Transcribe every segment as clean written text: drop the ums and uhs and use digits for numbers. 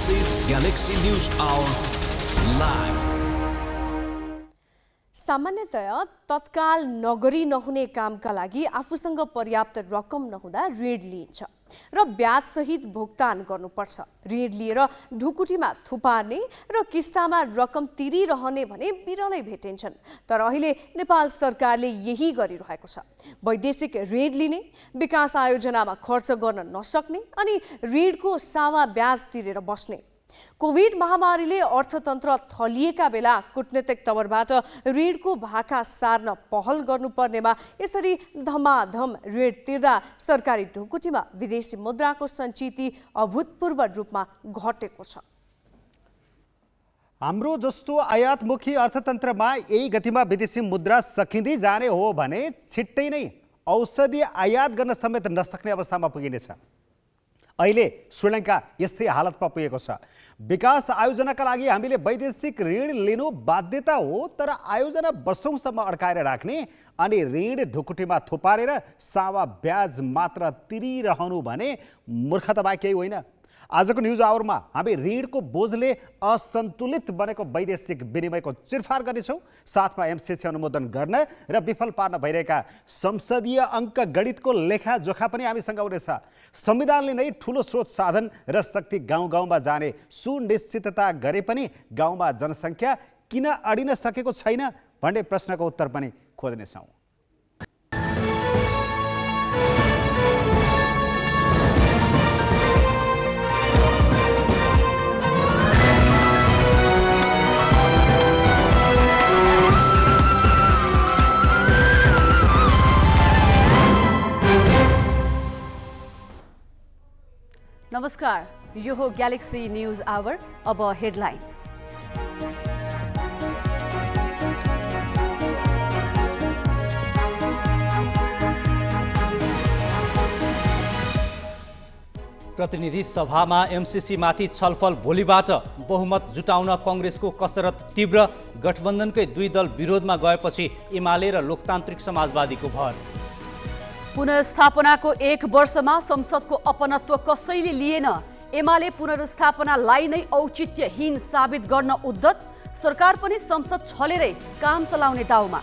This is Galaxy News Hour live. सामान्यतया तत्काल नगरी नहुने कामका लागि आफूसँग पर्याप्त रकम नहुँदा ऋण लिइन्छ र ब्याजसहित भुक्तान गर्नुपर्छ। ऋण लिएर ढुकुटीमा थुपार्ने र किस्तामा रकम तिरिरहने भने बिरलै भेटिन्छन्। तर अहिले नेपाल सरकारले यही गरिरहेको छ। वैदेशिक ऋण लिने, विकास आयोजनामा खर्च गर्न नसक्ने अनि ऋणको सावा ब्याज तिरेर बस्ने। कोभिड महामारीले अर्थतन्त्र थलिएका बेला कूटनीतिक तवरबाट ऋणको भाका सार्न पहल गर्नुपर्नेमा यसरी धमाधम ऋण तिर्दा सरकारी ढुकुटीमा विदेशी मुद्राको सञ्चिति अभूतपूर्व रूपमा घटेको छ। हाम्रो जस्तो आयातमुखी अर्थतन्त्रमा यही गतिमा विदेशी मुद्रा सकिँदै जाने हो भने छिट्टै नै औषधि आयात गर्न समेत नसक्ने अवस्थामा पुगिनेछ। अहिले श्रीलङ्का यस्तै हालतमा पुगेको छ। विकास आयोजनाका लागि हामीले वैदेशिक ऋण लिनु बाध्यता हो, तर आयोजना वर्षौंसम्म अड्काएर राख्ने अनि ऋण ढुकुटीमा थुपारेर सावा ब्याज मात्र तिरिरहनु भने मूर्खता बाहेक केही होइन। आजको न्युज आवरमा हामी ऋणको बोझले असन्तुलित बनेको वैदेशिक विनिमयको चिरफार गर्नेछौँ। साथमा एमसिसी अनुमोदन गर्न र विफल पार्न भइरहेका संसदीय अङ्क गणितको लेखाजोखा पनि हामीसँग हुनेछ। संविधानले नै ठुलो स्रोत साधन र शक्ति गाउँ गाउँमा जाने सुनिश्चितता गरे पनि गाउँमा जनसङ्ख्या किन अडिन सकेको छैन भन्ने प्रश्नको उत्तर पनि खोज्नेछौँ। नमस्कार, यो हो ग्यालेक्सी न्यूज आवर। अब हेडलाइन्स। प्रतिनिधि सभामा एमसिसी माथि छलफल भोलिबाट। बहुमत जुटाउन कांग्रेसको कसरत तीव्र। गठबन्धनकै दुई दल विरोधमा गएपछि एमाले र लोकतान्त्रिक समाजवादीको भर। पुनर्स्थापनाको एक वर्षमा संसदको अपनत्व कसैले लिएन। एमाले पुनर्स्थापनालाई नै औचित्यहीन साबित गर्न उद्धत। सरकार पनि संसद छलेरै काम चलाउने दाउमा।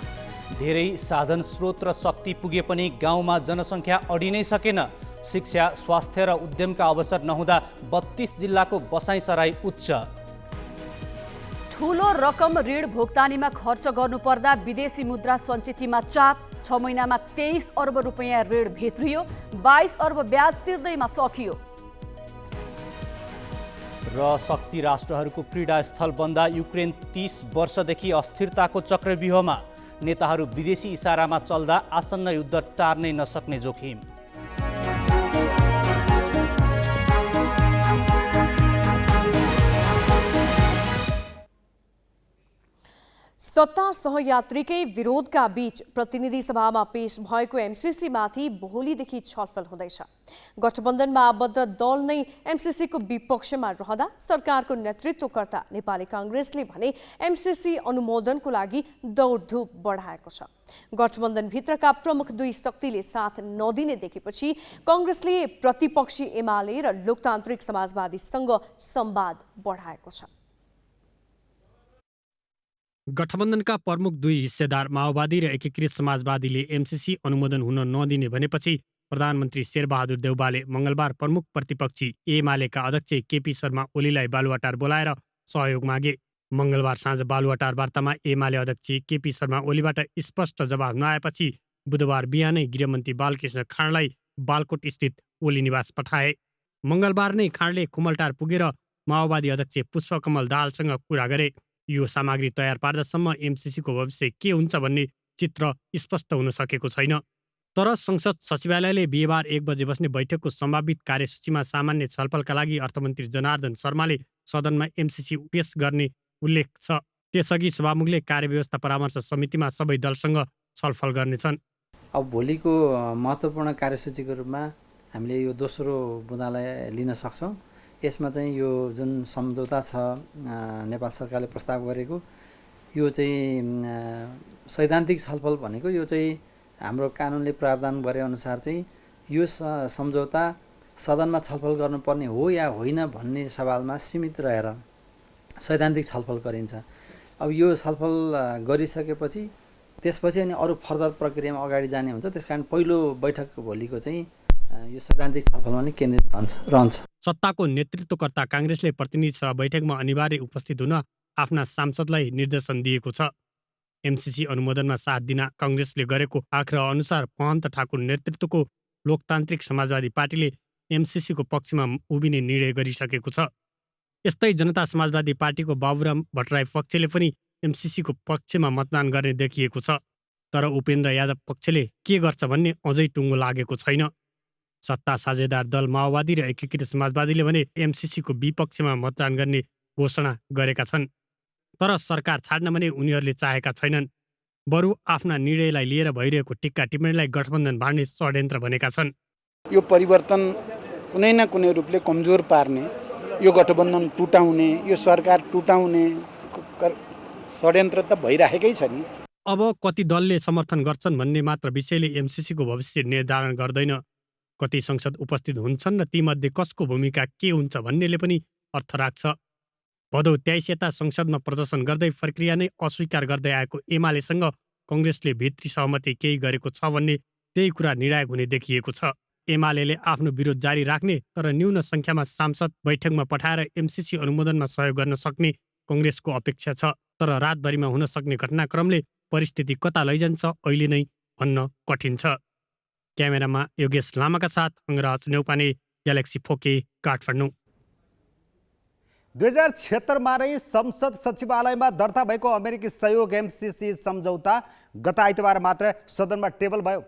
धेरै साधन स्रोत र शक्ति पुगे पनि गाउँमा जनसङ्ख्या अडि नै सकेन। शिक्षा, स्वास्थ्य र उद्यमका अवसर नहुँदा 32 जिल्लाको बसाइसराई उच्च। ठूलो रकम ऋण भुक्तानीमा खर्च गर्नुपर्दा विदेशी मुद्रा सञ्चितिमा चाप। 6 महिनामा 23 अर्ब रुपैयाँ ऋण भित्रियो। 22 अर्ब ब्याज तिर्दैमा सकियो। र शक्ति राष्ट्रहरूको पीडा स्थल बन्दा युक्रेन 30 वर्षदेखि अस्थिरताको चक्रव्यूहमा। नेताहरू विदेशी इसारामा चल्दा आसन्न युद्ध टार्नै नसक्ने जोखिम। सत्ता सहयात्रीकै विरोधका बीच प्रतिनिधि सभामा पेश भएको एमसिसी माथि भोलिदेखि छलफल हुँदैछ। गठबन्धनमा आबद्ध दल नै एमसिसीको विपक्षमा रहँदा सरकारको नेतृत्वकर्ता नेपाली कांग्रेसले भने एमसिसी अनुमोदनको लागि दौडधुप बढाएको छ। गठबन्धनभित्रका प्रमुख दुई शक्तिले साथ नदिने देखेपछि कांग्रेसले प्रतिपक्षी एमाले र लोकतान्त्रिक समाजवादीसँग संवाद बढाएको छ। गठबन्धनका प्रमुख दुई हिस्सेदार माओवादी र एकीकृत समाजवादीले एमसिसी अनुमोदन हुन नदिने भनेपछि प्रधानमन्त्री शेरबहादुर देउवाले मंगलबार प्रमुख प्रतिपक्षी एमालेका अध्यक्ष केपी शर्मा ओलीलाई बालुवाटार बोलाएर सहयोग मागे। मंगलबार साँझ बालुवाटार वार्तामा एमाले अध्यक्ष केपी शर्मा ओलीबाट स्पष्ट जवाब नआएपछि बुधबार बिहानै गृहमन्त्री बालकृष्ण खाँडलाई बालकोट स्थित ओली निवास पठाए। मंगलबार नै खाँडले कुमलटार पुगेर माओवादी अध्यक्ष पुष्पकमल दाहालसँग कुरा गरे। यो सामग्री तयार पार्दासम्म एमसिसीको भविष्य के हुन्छ भन्ने चित्र स्पष्ट हुन सकेको छैन। तर संसद सचिवालयले बिहिबार 1 बजे बस्ने बैठकको सम्भावित कार्यसूचीमा सामान्य छलफलका लागि अर्थमन्त्री जनार्दन शर्माले सदनमा एमसिसी पेश गर्ने उल्लेख छ। त्यसअघि सभामुखले कार्यव्यवस्था परामर्श समितिमा सबै दलसँग छलफल गर्नेछन्। अब भोलिको महत्त्वपूर्ण कार्यसूचीको रूपमा हामीले यो दोस्रो बुँदालाई लिन सक्छौँ। यसमा चाहिँ यो जुन सम्झौता छ नेपाल सरकारले प्रस्ताव गरेको, यो चाहिँ सैद्धान्तिक छलफल भनेको यो चाहिँ हाम्रो कानुनले प्रावधान गरे अनुसार चाहिँ यो सम्झौता सदनमा छलफल गर्नुपर्ने हो या होइन भन्ने सवालमा सीमित रहेर सैद्धान्तिक छलफल गरिन्छ। अब यो छलफल गरिसकेपछि त्यसपछि अनि अरू फर्दर प्रक्रियामा अगाडि जाने हुन्छ। त्यसकारण पहिलो बैठक भोलिको चाहिँ यो सैद्धान्तिक छलफलमा नै केन्द्रित रहन्छ। सत्ताको नेतृत्वकर्ता काङ्ग्रेसले प्रतिनिधि सभा बैठकमा अनिवार्य उपस्थित हुन आफ्ना सांसदलाई निर्देशन दिएको छ। एमसिसी अनुमोदनमा साथ दिन काङ्ग्रेसले गरेको आग्रह अनुसार महन्त ठाकुर नेतृत्वको लोकतान्त्रिक समाजवादी पार्टीले एमसिसीको पक्षमा उभिने निर्णय गरिसकेको छ। यस्तै जनता समाजवादी पार्टीको बाबुराम भट्टराई पक्षले पनि एमसिसीको पक्षमा मतदान गर्ने देखिएको छ। तर उपेन्द्र यादव पक्षले के गर्छ भन्ने अझै टुङ्गो लागेको छैन। सत्ता साझेदार दल माओवादी र एकीकृत समाजवादीले भने एमसिसीको विपक्षमा मतदान गर्ने घोषणा गरेका छन्। तर सरकार छाड्न भने उनीहरूले चाहेका छैनन्। बरु आफ्ना निर्णयलाई लिएर भइरहेको टिक्का टिप्पणीलाई गठबन्धन भाड्ने षड्यन्त्र भनेका छन्। यो परिवर्तन कुनै न कुनै रूपले कमजोर पार्ने, यो गठबन्धन टुटाउने, यो सरकार टुटाउने षड्यन्त्र त भइराखेकै छ नि। अब कति दलले समर्थन गर्छन् भन्ने मात्र विषयले एमसिसीको भविष्य निर्धारण गर्दैन। कति संसद उपस्थित हुन्छन् र तीमध्ये कसको भूमिका के हुन्छ भन्नेले पनि अर्थ राख्छ। भदौ 23 यता संसदमा प्रदर्शन गर्दै प्रक्रिया नै अस्वीकार गर्दै आएको एमालेसँग कङ्ग्रेसले भित्री सहमति केही गरेको छ भन्ने त्यही कुरा निर्णायक हुने देखिएको छ। एमाले आफ्नो विरोध जारी राख्ने तर न्यून सङ्ख्यामा सांसद बैठकमा पठाएर एमसिसी अनुमोदनमा सहयोग गर्न सक्ने कङ्ग्रेसको अपेक्षा छ। तर रातभरिमा हुन सक्ने घटनाक्रमले परिस्थिति कता लैजान्छ अहिले नै भन्न कठिन छ। क्यामेरामा योगेश लामाका साथ अङ्गराज नेउपाने, ग्यालेक्सी 4K, काठमाडौँ। 2076मा नै संसद सचिवालयमा दर्ता भएको अमेरिकी सहयोग एमसिसी सम्झौता गत आइतबार मात्र सदनमा टेबल भयो।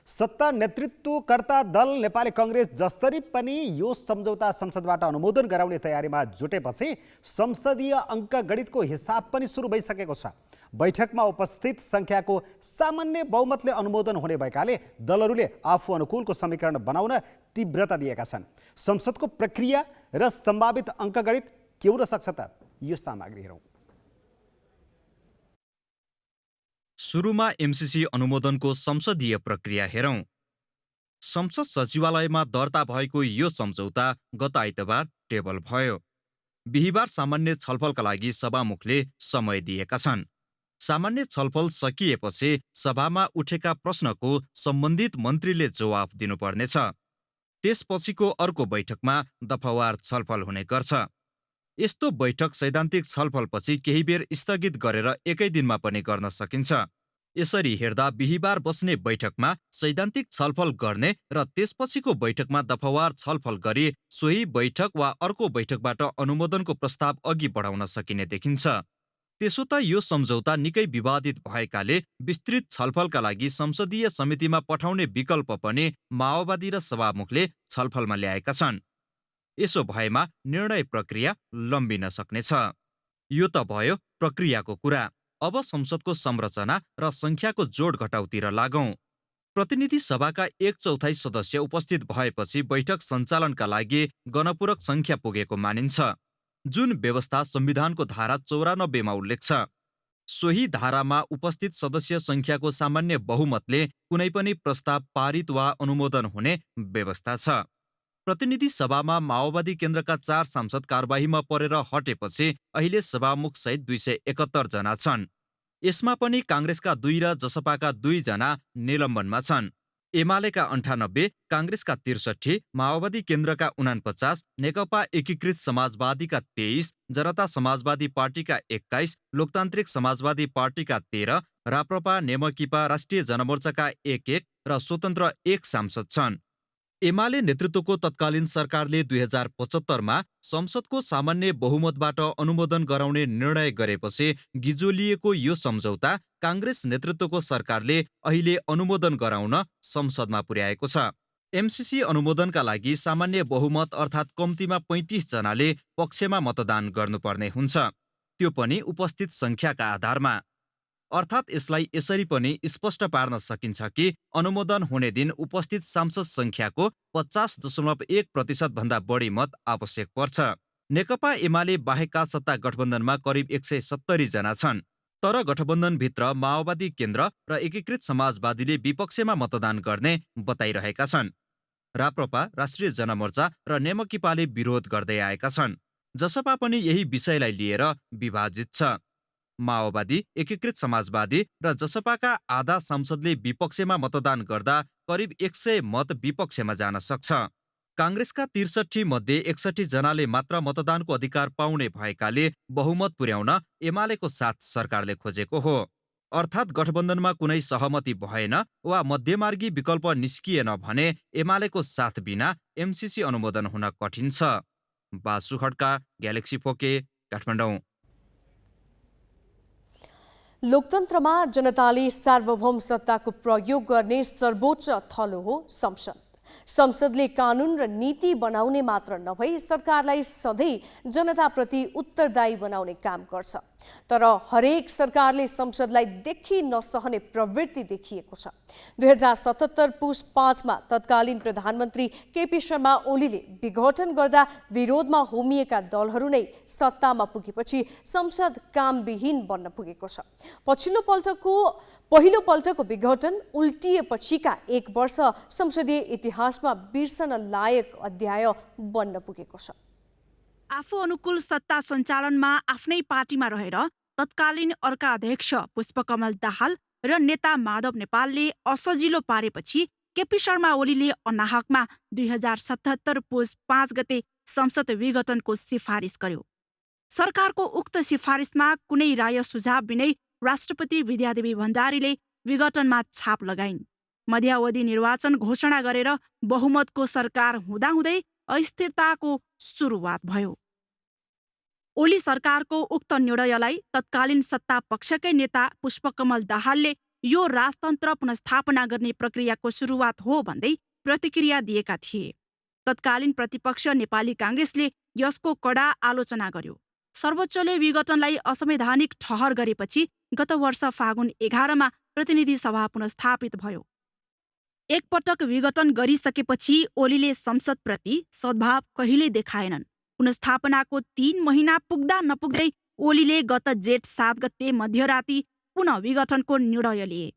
सत्ता नेतृत्वकर्ता दल नेपाली कङ्ग्रेस जसरी पनि यो सम्झौता संसदबाट अनुमोदन गराउने तयारीमा जुटेपछि संसदीय अङ्कगणितको हिसाब पनि सुरु भइसकेको छ। बैठकमा उपस्थित सङ्ख्याको सामान्य बहुमतले अनुमोदन हुने भएकाले दलहरूले आफू अनुकूलको समीकरण बनाउन तीव्रता दिएका छन्। संसदको प्रक्रिया र सम्भावित अङ्कगणित के हुन सक्छ त? यो सामग्री हेरौँ। सुरुमा एमसिसी अनुमोदनको संसदीय प्रक्रिया हेरौँ। संसद सचिवालयमा दर्ता भएको यो सम्झौता गत आइतबार टेबल भयो। बिहिबार सामान्य छलफलका लागि सभामुखले समय दिएका छन्। सामान्य छलफल सकिएपछि सभामा उठेका प्रश्नको सम्बन्धित मन्त्रीले जवाफ दिनुपर्नेछ। त्यसपछिको अर्को बैठकमा दफावार छलफल हुने गर्छ। यस्तो बैठक सैद्धान्तिक छलफलपछि केही बेर स्थगित गरेर एकै दिनमा पनि गर्न सकिन्छ। यसरी हेर्दा बिहिबार बस्ने बैठकमा सैद्धान्तिक छलफल गर्ने र त्यसपछिको बैठकमा दफावार छलफल गरी सोही बैठक वा अर्को बैठकबाट अनुमोदनको प्रस्ताव अघि बढाउन सकिने देखिन्छ। त्यसो त यो सम्झौता निकै विवादित भएकाले विस्तृत छलफलका लागि संसदीय समितिमा पठाउने विकल्प पनि माओवादी र सभामुखले छलफलमा ल्याएका छन्। यसो भएमा निर्णय प्रक्रिया लम्बिन सक्नेछ। यो त भयो प्रक्रियाको कुरा। अब संसदको संरचना र संख्याको जोड घटाउतिर लागौं। प्रतिनिधि सभाका 1/4 सदस्य उपस्थित भएपछि बैठक सञ्चालनका लागि गणपूरक संख्या पुगेको मानिन्छ, जुन व्यवस्था संविधानको धारा 94 मा उल्लेख छ। सोही धारामा उपस्थित सदस्य संख्याको सामान्य बहुमतले कुनै पनि प्रस्ताव पारित वा अनुमोदन हुने व्यवस्था छ। प्रतिनिधि सभामा माओवादी केन्द्रका 4 सांसद कारबाहीमा परेर हटेपछि अहिले सभामुख सहित 271 जना छन्। यसमा पनि काङ्ग्रेसका 2 र जसपाका 2 जना निलम्बनमा छन्। एमालेका 98, काङ्ग्रेसका 63, माओवादी केन्द्रका 49, नेकपा एकीकृत समाजवादीका 23, जनता समाजवादी पार्टीका 21, लोकतान्त्रिक समाजवादी पार्टीका 13, राप्रपा नेमकिपा राष्ट्रिय जनमोर्चाका 1 र स्वतन्त्र 1 सांसद छन्। एमाले नेतृत्वको तत्कालीन सरकारले 2075 मा संसदको सामान्य बहुमतबाट अनुमोदन गराउने निर्णय गरेपछि गिजोलिएको यो सम्झौता काङ्ग्रेस नेतृत्वको सरकारले अहिले अनुमोदन गराउन संसदमा पुर्याएको छ। एमसिसी अनुमोदनका लागि सामान्य बहुमत अर्थात् कम्तीमा 35 जनाले पक्षमा मतदान गर्नुपर्ने हुन्छ, त्यो पनि उपस्थित संख्याका आधारमा। अर्थात् यसलाई यसरी पनि स्पष्ट पार्न सकिन्छ कि अनुमोदन हुने दिन उपस्थित सांसद संख्याको 50.1% भन्दा बढी मत आवश्यक पर्छ। नेकपा एमाले बाहेकका सत्ता गठबन्धनमा करिब 170 जना छन्। तर गठबन्धनभित्र माओवादी केन्द्र र एकीकृत समाजवादीले विपक्षमा मतदान गर्ने बताइरहेका छन्। राप्रपा, राष्ट्रिय जनमोर्चा र नेमकिपाले विरोध गर्दै आएका छन्। जसपा पनि यही विषयलाई लिएर विभाजित छ। माओवादी, एकीकृत समाजवादी र जसपाका आधा संसदले विपक्षमा मतदान गर्दा करिब 100 मत विपक्षमा जान सक्छ। काङ्ग्रेसका 63 मध्ये 61 जनाले मात्र मतदानको अधिकार पाउने भएकाले बहुमत पुर्याउन एमालेको साथ सरकारले खोजेको हो। अर्थात् गठबन्धनमा कुनै सहमति भएन वा मध्यमार्गी विकल्प निस्किएन भने एमालेको साथ बिना एमसिसी अनुमोदन हुन कठिन छ। बासु खड्का, ग्यालेक्सी फोके, काठमाडौँ। लोकतन्त्रमा जनताले सार्वभौम सत्ताको प्रयोग गर्ने सर्वोच्च थलो हो संसद। संसदले कानुन र नीति बनाउने मात्र नभई सरकारलाई सधैँ जनताप्रति उत्तरदायी बनाउने काम गर्छ। तर हरेक सरकारले संसदलाई देखि नसहने प्रवृत्ति देखिएको छ। 2077 पुस 5 मा तत्कालीन प्रधानमन्त्री केपी शर्मा ओलीले विघटन गर्दा विरोधमा होमिएका दलहरू नै सत्तामा पुगेपछि संसद कामविहीन बन्न पुगेको छ। पहिलो पल्टको विघटन उल्टिएपछिका 1 वर्ष संसदीय इतिहासमा बिर्सन लायक अध्याय बन्न पुगेको छ। आफू अनुकूल सत्ता सञ्चालनमा आफ्नै पार्टीमा रहेर तत्कालीन अर्का अध्यक्ष पुष्पकमल दाहाल र नेता माधव नेपालले असजिलो पारेपछि केपी शर्मा ओलीले अनाहकमा 2077 पुस 5 गते संसद विघटनको सिफारिस गर्यो। सरकारको उक्त सिफारिसमा कुनै राय सुझाव बिनै राष्ट्रपति विद्यादेवी भण्डारीले विघटनमा छाप लगाइन्। मध्यावधि निर्वाचन घोषणा गरेर बहुमतको सरकार हुँदाहुँदै अस्थिरताको सुरुवात भयो। ओली सरकारको उक्त निर्णयलाई तत्कालीन सत्ता पक्षकै नेता पुष्पकमल दाहालले यो राजतन्त्र पुनर्स्थापना गर्ने प्रक्रियाको सुरुवात हो भन्दै प्रतिक्रिया दिएका थिए। तत्कालीन प्रतिपक्ष नेपाली काङ्ग्रेसले यसको कडा आलोचना गर्यो। सर्वोच्चले विघटनलाई असंवैधानिक ठहर गरेपछि गत वर्ष फागुन 11 मा प्रतिनिधि सभा पुनर्स्थापित भयो। एकपटक विघटन गरिसकेपछि ओलीले संसदप्रति सद्भाव कहिल्यै देखाएनन्। पुनर्स्थापनाको 3 महिना पुग्दा नपुग्दै ओलीले गत जेठ 7 गते मध्यराती पुनः विघटनको निर्णय लिए।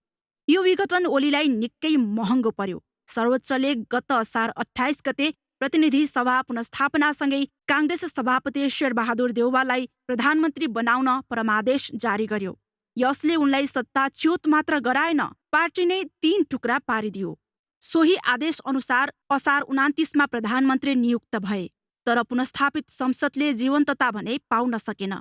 यो विघटन ओलीलाई निकै महँगो पर्यो। सर्वोच्चले गत असार 28 गते प्रतिनिधि सभा पुनर्स्थापनासँगै काङ्ग्रेस सभापति शेरबहादुर देउवालाई प्रधानमन्त्री बनाउन परमादेश जारी गर्यो। यसले उनलाई सत्ताच्युत मात्र गराएन, पार्टी नै 3 टुक्रा पारिदियो। सोही आदेश अनुसार असार 29 मा प्रधानमन्त्री नियुक्त भए। तर पुनर्स्थापित संसदले जीवन्तता भने पाउन सकेन।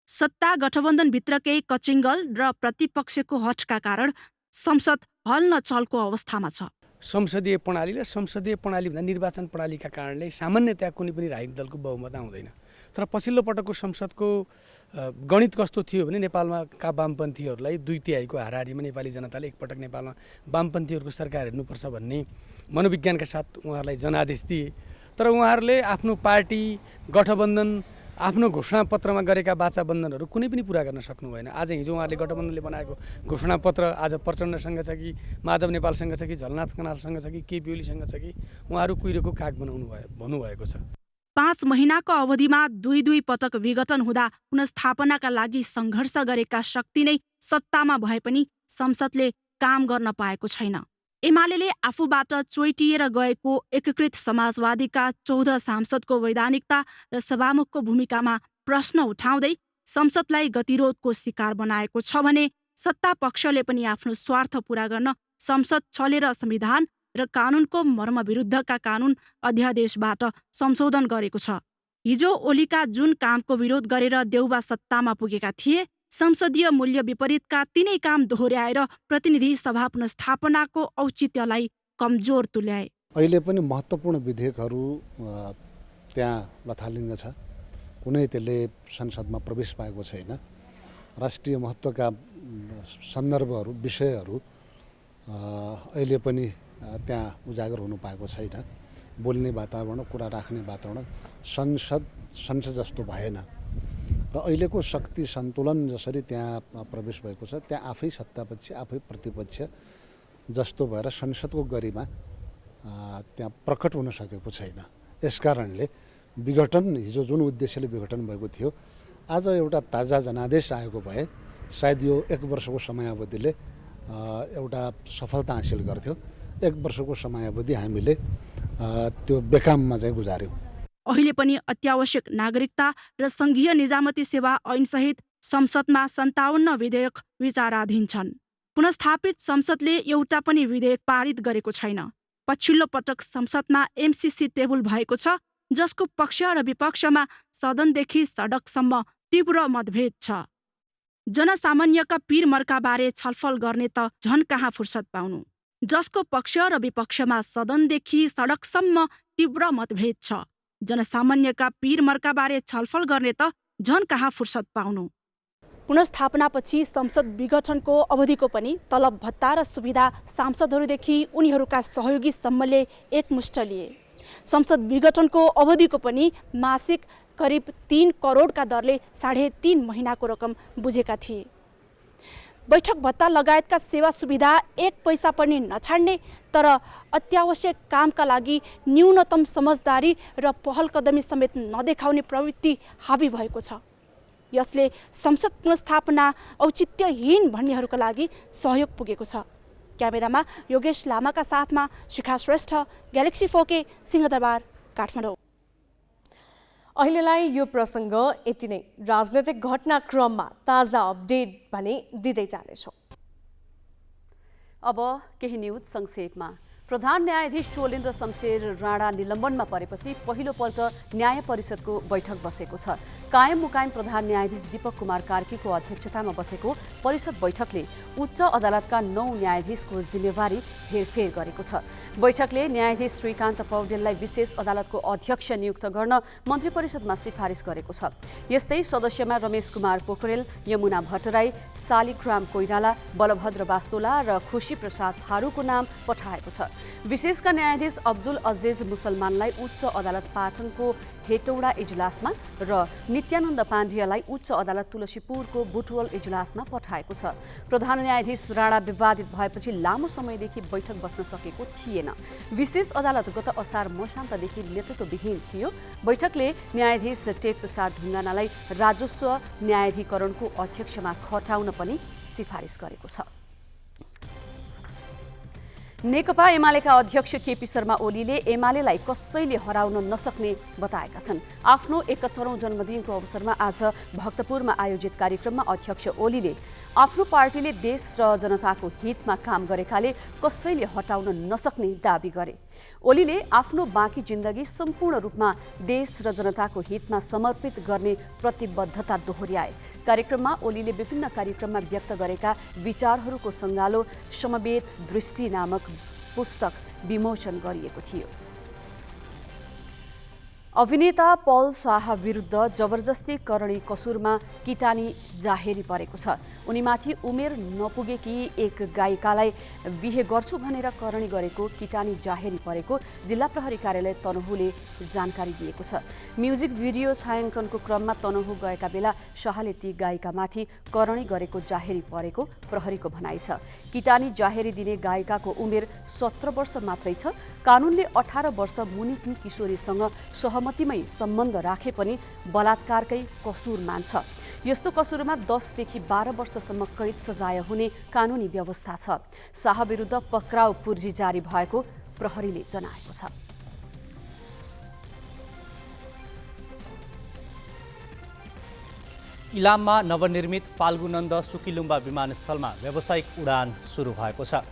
सत्ता गठबन्धनभित्रकै कचिङ्गल र प्रतिपक्षको हटका कारण संसद हल्न चल्को अवस्थामा छ। संसदीय प्रणाली र संसदीय प्रणालीभन्दा निर्वाचन प्रणालीका कारणले सामान्यतया कुनै पनि राजनीतिक दलको बहुमत आउँदैन। तर पछिल्लो पटकको संसदको गणित कस्तो थियो भने नेपालमा का वामपन्थीहरूलाई 2/3 हाराहारीमा नेपाली जनताले एकपटक नेपालमा वामपन्थीहरूको सरकार हेर्नुपर्छ भन्ने मनोविज्ञानका साथ उहाँहरूलाई जनादेश दिए। तर उहाँहरूले आफ्नो पार्टी गठबन्धन आफ्नो घोषणापत्रमा गरेका वाचा बन्धनहरू कुनै पनि पुरा गर्न सक्नु भएन। आज हिजो उहाँहरूले गठबन्धनले बनाएको घोषणापत्र आज प्रचण्डसँग छ कि माधव नेपालसँग छ कि झलनाथ खनालसँग छ कि केपी ओलीसँग छ कि उहाँहरू कुहिरोको काग भन्नुभएको छ। 5 महिनाको अवधिमा 2 पटक विघटन हुँदा पुनर्स्थापनाका लागि सङ्घर्ष गरेका शक्ति नै सत्तामा भए पनि संसदले काम गर्न पाएको छैन। एमाले आफूबाट चोइटिएर गएको एकीकृत समाजवादीका 14 सांसदको वैधानिकता र सभामुखको भूमिकामा प्रश्न उठाउँदै संसदलाई गतिरोधको शिकार बनाएको छ भने सत्ता पक्षले पनि आफ्नो स्वार्थ पूरा गर्न संसद छलेर संविधान र कानुनको मर्मविरुद्धका कानुन अध्यादेशबाट संशोधन गरेको छ। हिजो ओलीका जुन कामको विरोध गरेर देउबा सत्तामा पुगेका थिए, संसदीय मूल्य विपरीतका तिनै काम दोहोर्याएर प्रतिनिधि सभा पुनर्स्थापनाको औचित्यलाई कमजोर तुल्याए। अहिले पनि महत्त्वपूर्ण विधेयकहरू त्यहाँ लथालिङ्ग छ। कुनै त्यसले संसदमा प्रवेश पाएको छैन। राष्ट्रिय महत्त्वका सन्दर्भहरू विषयहरू अहिले पनि त्यहाँ उजागर हुनु पाएको छैन। बोल्ने वातावरण, कुरा राख्ने वातावरण संसद जस्तो भएन र अहिलेको शक्ति सन्तुलन जसरी त्यहाँ प्रवेश भएको छ, त्यहाँ आफै सत्तापक्ष आफै प्रतिपक्ष जस्तो भएर संसदको गरिमा त्यहाँ प्रकट हुन सकेको छैन। यसकारणले विघटन हिजो जुन उद्देश्यले विघटन भएको थियो, आज एउटा ताजा जनादेश आएको भए सायद यो 1 वर्षको समयावधिले एउटा सफलता हासिल गर्थ्यो। 1 वर्षको समयावधि हामीले त्यो बेकाममा चाहिँ गुजार्यौँ। अहिले पनि अत्यावश्यक नागरिकता र सङ्घीय निजामती सेवा ऐनसहित संसदमा 57 विधेयक विचाराधीन छन्। पुनस्थापित संसदले एउटा पनि विधेयक पारित गरेको छैन। पछिल्लो पटक संसदमा एमसीसी टेबल भएको छ, जसको पक्ष र विपक्षमा सदनदेखि सडकसम्म तीव्र मतभेद छ। जनसामान्यका पीरमर्काबारे छलफल गर्ने त झन् कहाँ फुर्सद पाउनु, जसको पक्ष र विपक्षमा सदनदेखि सडकसम्म तीव्र मतभेद छ। जनसामान्यका पीरमर्काबारे छलफल गर्ने त झन् कहाँ फुर्सद पाउनु। पुनस्थापनापछि संसद विघटनको अवधिको पनि तलब भत्ता र सुविधा सांसदहरूदेखि उनीहरूका सहयोगीसम्मले एकमुष्ट लिए। संसद विघटनको अवधिको पनि मासिक करिब 3 करोडका दरले 3.5 महिनाको रकम बुझेका थिए। बैठक भत्ता लगायतका सेवा सुविधा 1 पैसा पनि नछाड्ने तर अत्यावश्यक कामका लागि न्यूनतम समझदारी र पहलकदमी समेत नदेखाउने प्रवृत्ति हावी भएको छ। यसले संसद पुनस्थापना औचित्यहीन भन्नेहरूका लागि सहयोग पुगेको छ। क्यामेरामा योगेश लामाका साथमा शिखा श्रेष्ठ, ग्यालेक्सी 4K, सिंहदरबार, काठमाडौँ। अहिलेलाई यो प्रसङ्ग यति नै। राजनैतिक घटनाक्रममा ताजा अपडेट भने दिँदै जानेछौँ। अब केही न्युज संक्षेपमा। प्रधान न्यायाधीश चोलेन्द्र शमशेर राणा निलम्बनमा परेपछि पहिलोपल्ट न्याय परिषदको बैठक बसेको छ। कायम मुकायम प्रधान न्यायाधीश दीपक कुमार कार्कीको अध्यक्षतामा बसेको परिषद बैठकले उच्च अदालतका 9 न्यायाधीशको जिम्मेवारी हेरफेर गरेको छ। बैठकले न्यायाधीश श्रीकान्त पौडेललाई विशेष अदालतको अध्यक्ष नियुक्त गर्न मन्त्री परिषदमा सिफारिस गरेको छ। यस्तै सदस्यमा रमेश कुमार पोखरेल, यमुना भट्टराई, शालिग्राम कोइराला, बलभद्र बास्तोला र खुशी प्रसाद थारूको नाम पठाएको छ। विशेषका न्यायाधीश अब्दुल अजिज मुसलमानलाई उच्च अदालत पाटनको हेटौडा इजलासमा र नित्यानन्द पाण्ड्यलाई उच्च अदालत तुलसीपुरको बुटवल इजलासमा पठाएको छ। प्रधान न्यायाधीश राणा विवादित भएपछि लामो समयदेखि बैठक बस्न सकेको थिएन। विशेष अदालत गत असार मसान्तदेखि नेतृत्वविहीन थियो। बैठकले न्यायाधीश टेकप्रसाद ढुङ्गानालाई राजस्व न्यायाधिकरणको अध्यक्षमा खटाउन पनि सिफारिस गरेको छ। नेकपा एमालेका अध्यक्ष केपी शर्मा ओलीले एमालेलाई कसैले हराउन नसक्ने बताएका छन्। आफ्नो 71औं जन्मदिनको अवसरमा आज भक्तपुरमा आयोजित कार्यक्रममा अध्यक्ष ओलीले आफ्नो पार्टीले देश र जनताको हितमा काम गरेकाले कसैले हटाउन नसक्ने दाबी गरे। ओलीले आफ्नो बाँकी जिन्दगी सम्पूर्ण रूपमा देश र जनताको हितमा समर्पित गर्ने प्रतिबद्धता दोहोर्याए। कार्यक्रममा ओलीले विभिन्न कार्यक्रममा व्यक्त गरेका विचारहरूको सङ्गालो समवेत दृष्टि नामक पुस्तक विमोचन गरिएको थियो। अभिनेता पल शाह विरुद्ध जबरजस्ती करणी कसुरमा किटानी जाहेरी परेको छ। उनीमाथि उमेर नपुगेकी एक गायिकालाई बिहे गर्छु भनेर करणी गरेको किटानी जाहेरी परेको जिल्ला प्रहरी कार्यालय तनहुले जानकारी दिएको छ। म्युजिक भिडियो छायाङ्कनको क्रममा तनहु गएका बेला शाहले ती गायिकामाथि करणी गरेको जाहेरी परेको प्रहरीको भनाइ छ। किटानी जाहेरी दिने गायिकाको उमेर 17 वर्ष मात्रै छ। कानुनले 18 वर्ष मुनिकी किशोरीसँग सहमतिमै सम्बन्ध राखे पनि बलात्कारकै कसुर मान्छ। यस्तो कसुरमा 10 देखि 12 वर्षसम्म कैद सजाय हुने कानुनी व्यवस्था छ। शाह विरुद्ध पक्राउ पूर्जी जारी भएको प्रहरीले जनाएको छ। इलाममा नवनिर्मित फाल्गुनन्द सुकिलुम्बा विमानस्थलमा व्यावसायिक उडान सुरु भएको छ।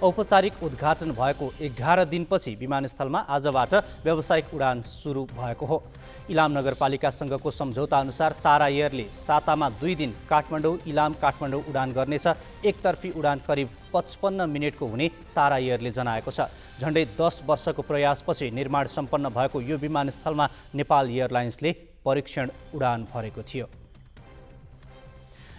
औपचारिक उद्घाटन भएको 11 दिनपछि विमानस्थलमा आजबाट व्यावसायिक उडान सुरु भएको हो। इलाम नगरपालिकासँगको सम्झौता अनुसार तारा एयरले सातामा 2 दिन काठमाडौँ इलाम काठमाडौँ उडान गर्नेछ। एकतर्फी उडान करिब 55 मिनटको हुने तारा एयरले जनाएको छ। झन्डै 10 वर्षको प्रयासपछि निर्माण सम्पन्न भएको यो विमानस्थलमा नेपाल एयरलाइन्सले परीक्षण उडान भरेको थियो।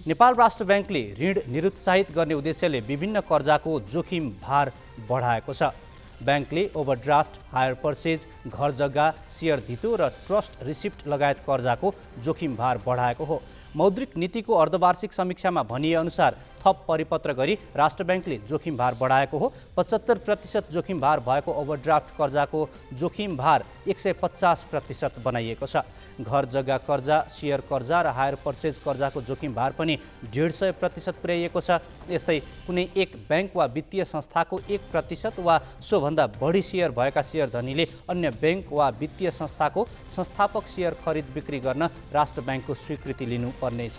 नेपाल राष्ट्र ब्याङ्कले ऋण निरुत्साहित गर्ने उद्देश्यले विभिन्न कर्जाको जोखिम भार बढाएको छ। ब्याङ्कले ओभरड्राफ्ट, हायर पर्चेज, घर जग्गा, सेयर धितो र ट्रस्ट रिसिप्ट लगायत कर्जाको जोखिम भार बढाएको हो। मौद्रिक नीतिको अर्धवार्षिक समीक्षामा भनिए अनुसार थप परिपत्र गरी राष्ट्र ब्याङ्कले जोखिम भार बढाएको हो। 75% जोखिम भार भएको ओभरड्राफ्ट कर्जाको जोखिम भार 150% बनाइएको छ। घर जग्गा कर्जा, सेयर कर्जा र हायर पर्चेज कर्जाको जोखिम भार पनि 150% पुर्याइएको छ। यस्तै कुनै एक ब्याङ्क वा वित्तीय संस्थाको 1% वा सोभन्दा बढी सेयर भएका सेयर धनीले अन्य ब्याङ्क वा वित्तीय संस्थाको संस्थापक सेयर खरिद बिक्री गर्न राष्ट्र ब्याङ्कको स्वीकृति लिनुपर्नेछ।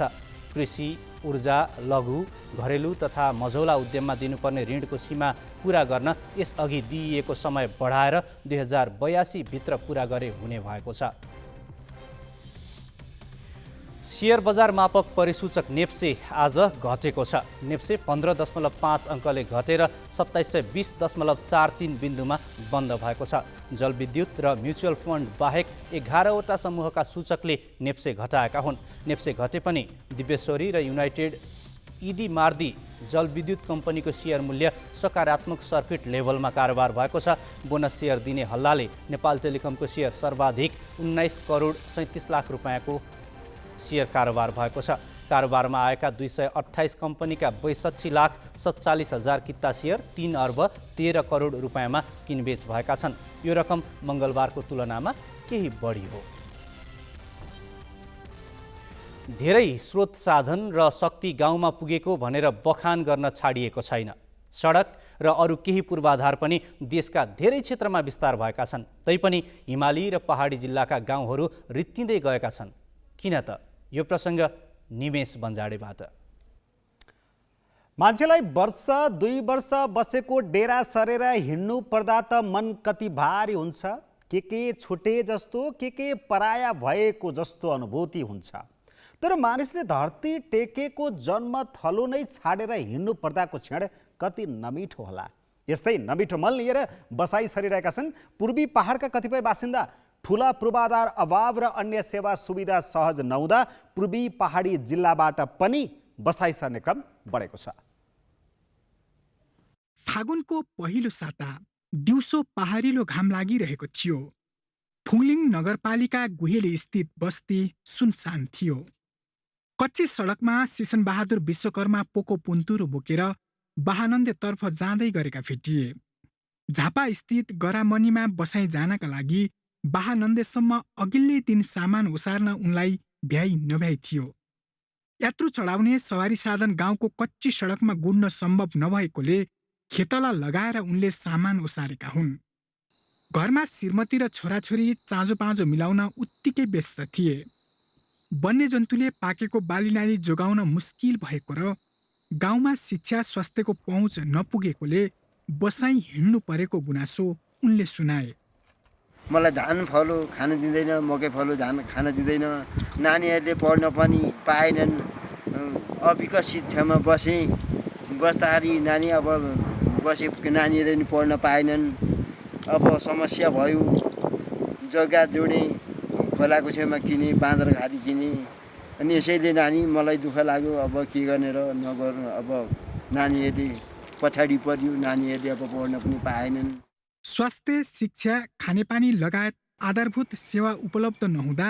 कृषि, ऊर्जा, लघु, घरेलु तथा मझौला उद्यममा दिनुपर्ने ऋणको सीमा पुरा गर्न यसअघि दिइएको समय बढाएर 2082 भित्र पुरा गरे हुने भएको छ। सेयर बजार मापक परिसूचक नेप्से आज घटेको छ। नेप्से 15.5 अङ्कले घटेर 2720.43 बिन्दुमा बन्द भएको छ। जलविद्युत र म्युचुअल फन्ड बाहेक 11वटा समूहका सूचकले नेप्से घटाएका हुन्। नेप्से घटे पनि दिव्यश्वरी र युनाइटेड इदी मार्दी जलविद्युत कम्पनीको सेयर मूल्य सकारात्मक सर्किट लेभलमा कारोबार भएको छ। बोनस सेयर दिने हल्लाले नेपाल टेलिकमको सेयर सर्वाधिक 19 करोड 37 लाख रुपियाँको सेयर कारोबार भएको छ। कारोबारमा आएका 228 कम्पनीका 62,47,000 किता सेयर 3 अर्ब 13 करोड रुपियाँमा किनबेच भएका छन्। यो रकम मङ्गलबारको तुलनामा केही बढी हो। धेरै स्रोत साधन र शक्ति गाउँमा पुगेको भनेर बखान गर्न छाडिएको छैन। सडक र अरू केही पूर्वाधार पनि देशका धेरै क्षेत्रमा विस्तार भएका छन्। तैपनि हिमाली र पहाडी जिल्लाका गाउँहरू रित्तिँदै गएका छन्। किन त? यो प्रसङ्ग निमेश बन्जाडेबाट। मान्छेलाई वर्ष 2 वर्ष बसेको डेरा सरेर हिँड्नु पर्दा त मन कति भारी हुन्छ। के छुटे जस्तो, के पराया भएको जस्तो अनुभूति हुन्छ। तर मानिसले धरती टेकेको जन्म थलो नै छाडेर हिँड्नु पर्दाको क्षण कति नमिठो होला। यस्तै नमिठो मन लिएर बसाइ सरिरहेका छन् पूर्वी पहाडका कतिपय बासिन्दा। ठुला पूर्वाधार अभाव र अन्य सेवा सुविधा सहज नहुँदा पूर्वी पहाडी जिल्लाबाट पनि बसाइ सर्ने क्रम बढेको छ। फागुनको पहिलो साता दिउँसो पहाडिलो घाम लागिरहेको थियो। फुङलिङ नगरपालिका गुहेली स्थित बस्ती सुनसान थियो। कच्ची सडकमा सिसनबहादुर विश्वकर्मा पोको पुन्तुरो बोकेर बहानन्देतर्फ जाँदै गरेका भेटिए। झापा स्थित गरामनीमा बसाइ जानका लागि बहानन्देसम्म अघिल्लै दिन सामान ओसार्न उनलाई भ्याइ नभ्याइ थियो। यात्रु चढाउने सवारी साधन गाउँको कच्ची सडकमा गुड्न सम्भव नभएकोले खेतला लगाएर उनले सामान ओसारेका हुन्। घरमा श्रीमती र छोराछोरी चाँजो पाँजो मिलाउन उत्तिकै व्यस्त थिए। वन्यजन्तुले पाकेको बालीनाली जोगाउन मुस्किल भएको र गाउँमा शिक्षा स्वास्थ्यको पहुँच नपुगेकोले बसाइ हिँड्नु परेको गुनासो उनले सुनाए। मलाई धान फलो खान दिँदैन, मकै फलो धान खान दिँदैन, नानीहरूले पढ्न पनि पाएनन्। अविकसित ठाउँमा बस्दाखेरि नानी अब बसेको नानीहरूले नि पढ्न पाएनन्। अब समस्या भयो। जग्गा जोडे, खोलाको छेउमा किने, बाँदर घारी किने। अनि यसैले नानी मलाई दुःख लाग्यो। अब के गर्ने र नगर्नु। अब नानीहरूले पछाडि पर्यो, नानीहरूले अब पढ्न पनि पाएनन्। स्वास्थ्य, शिक्षा, खानेपानी लगायत आधारभूत सेवा उपलब्ध नहुँदा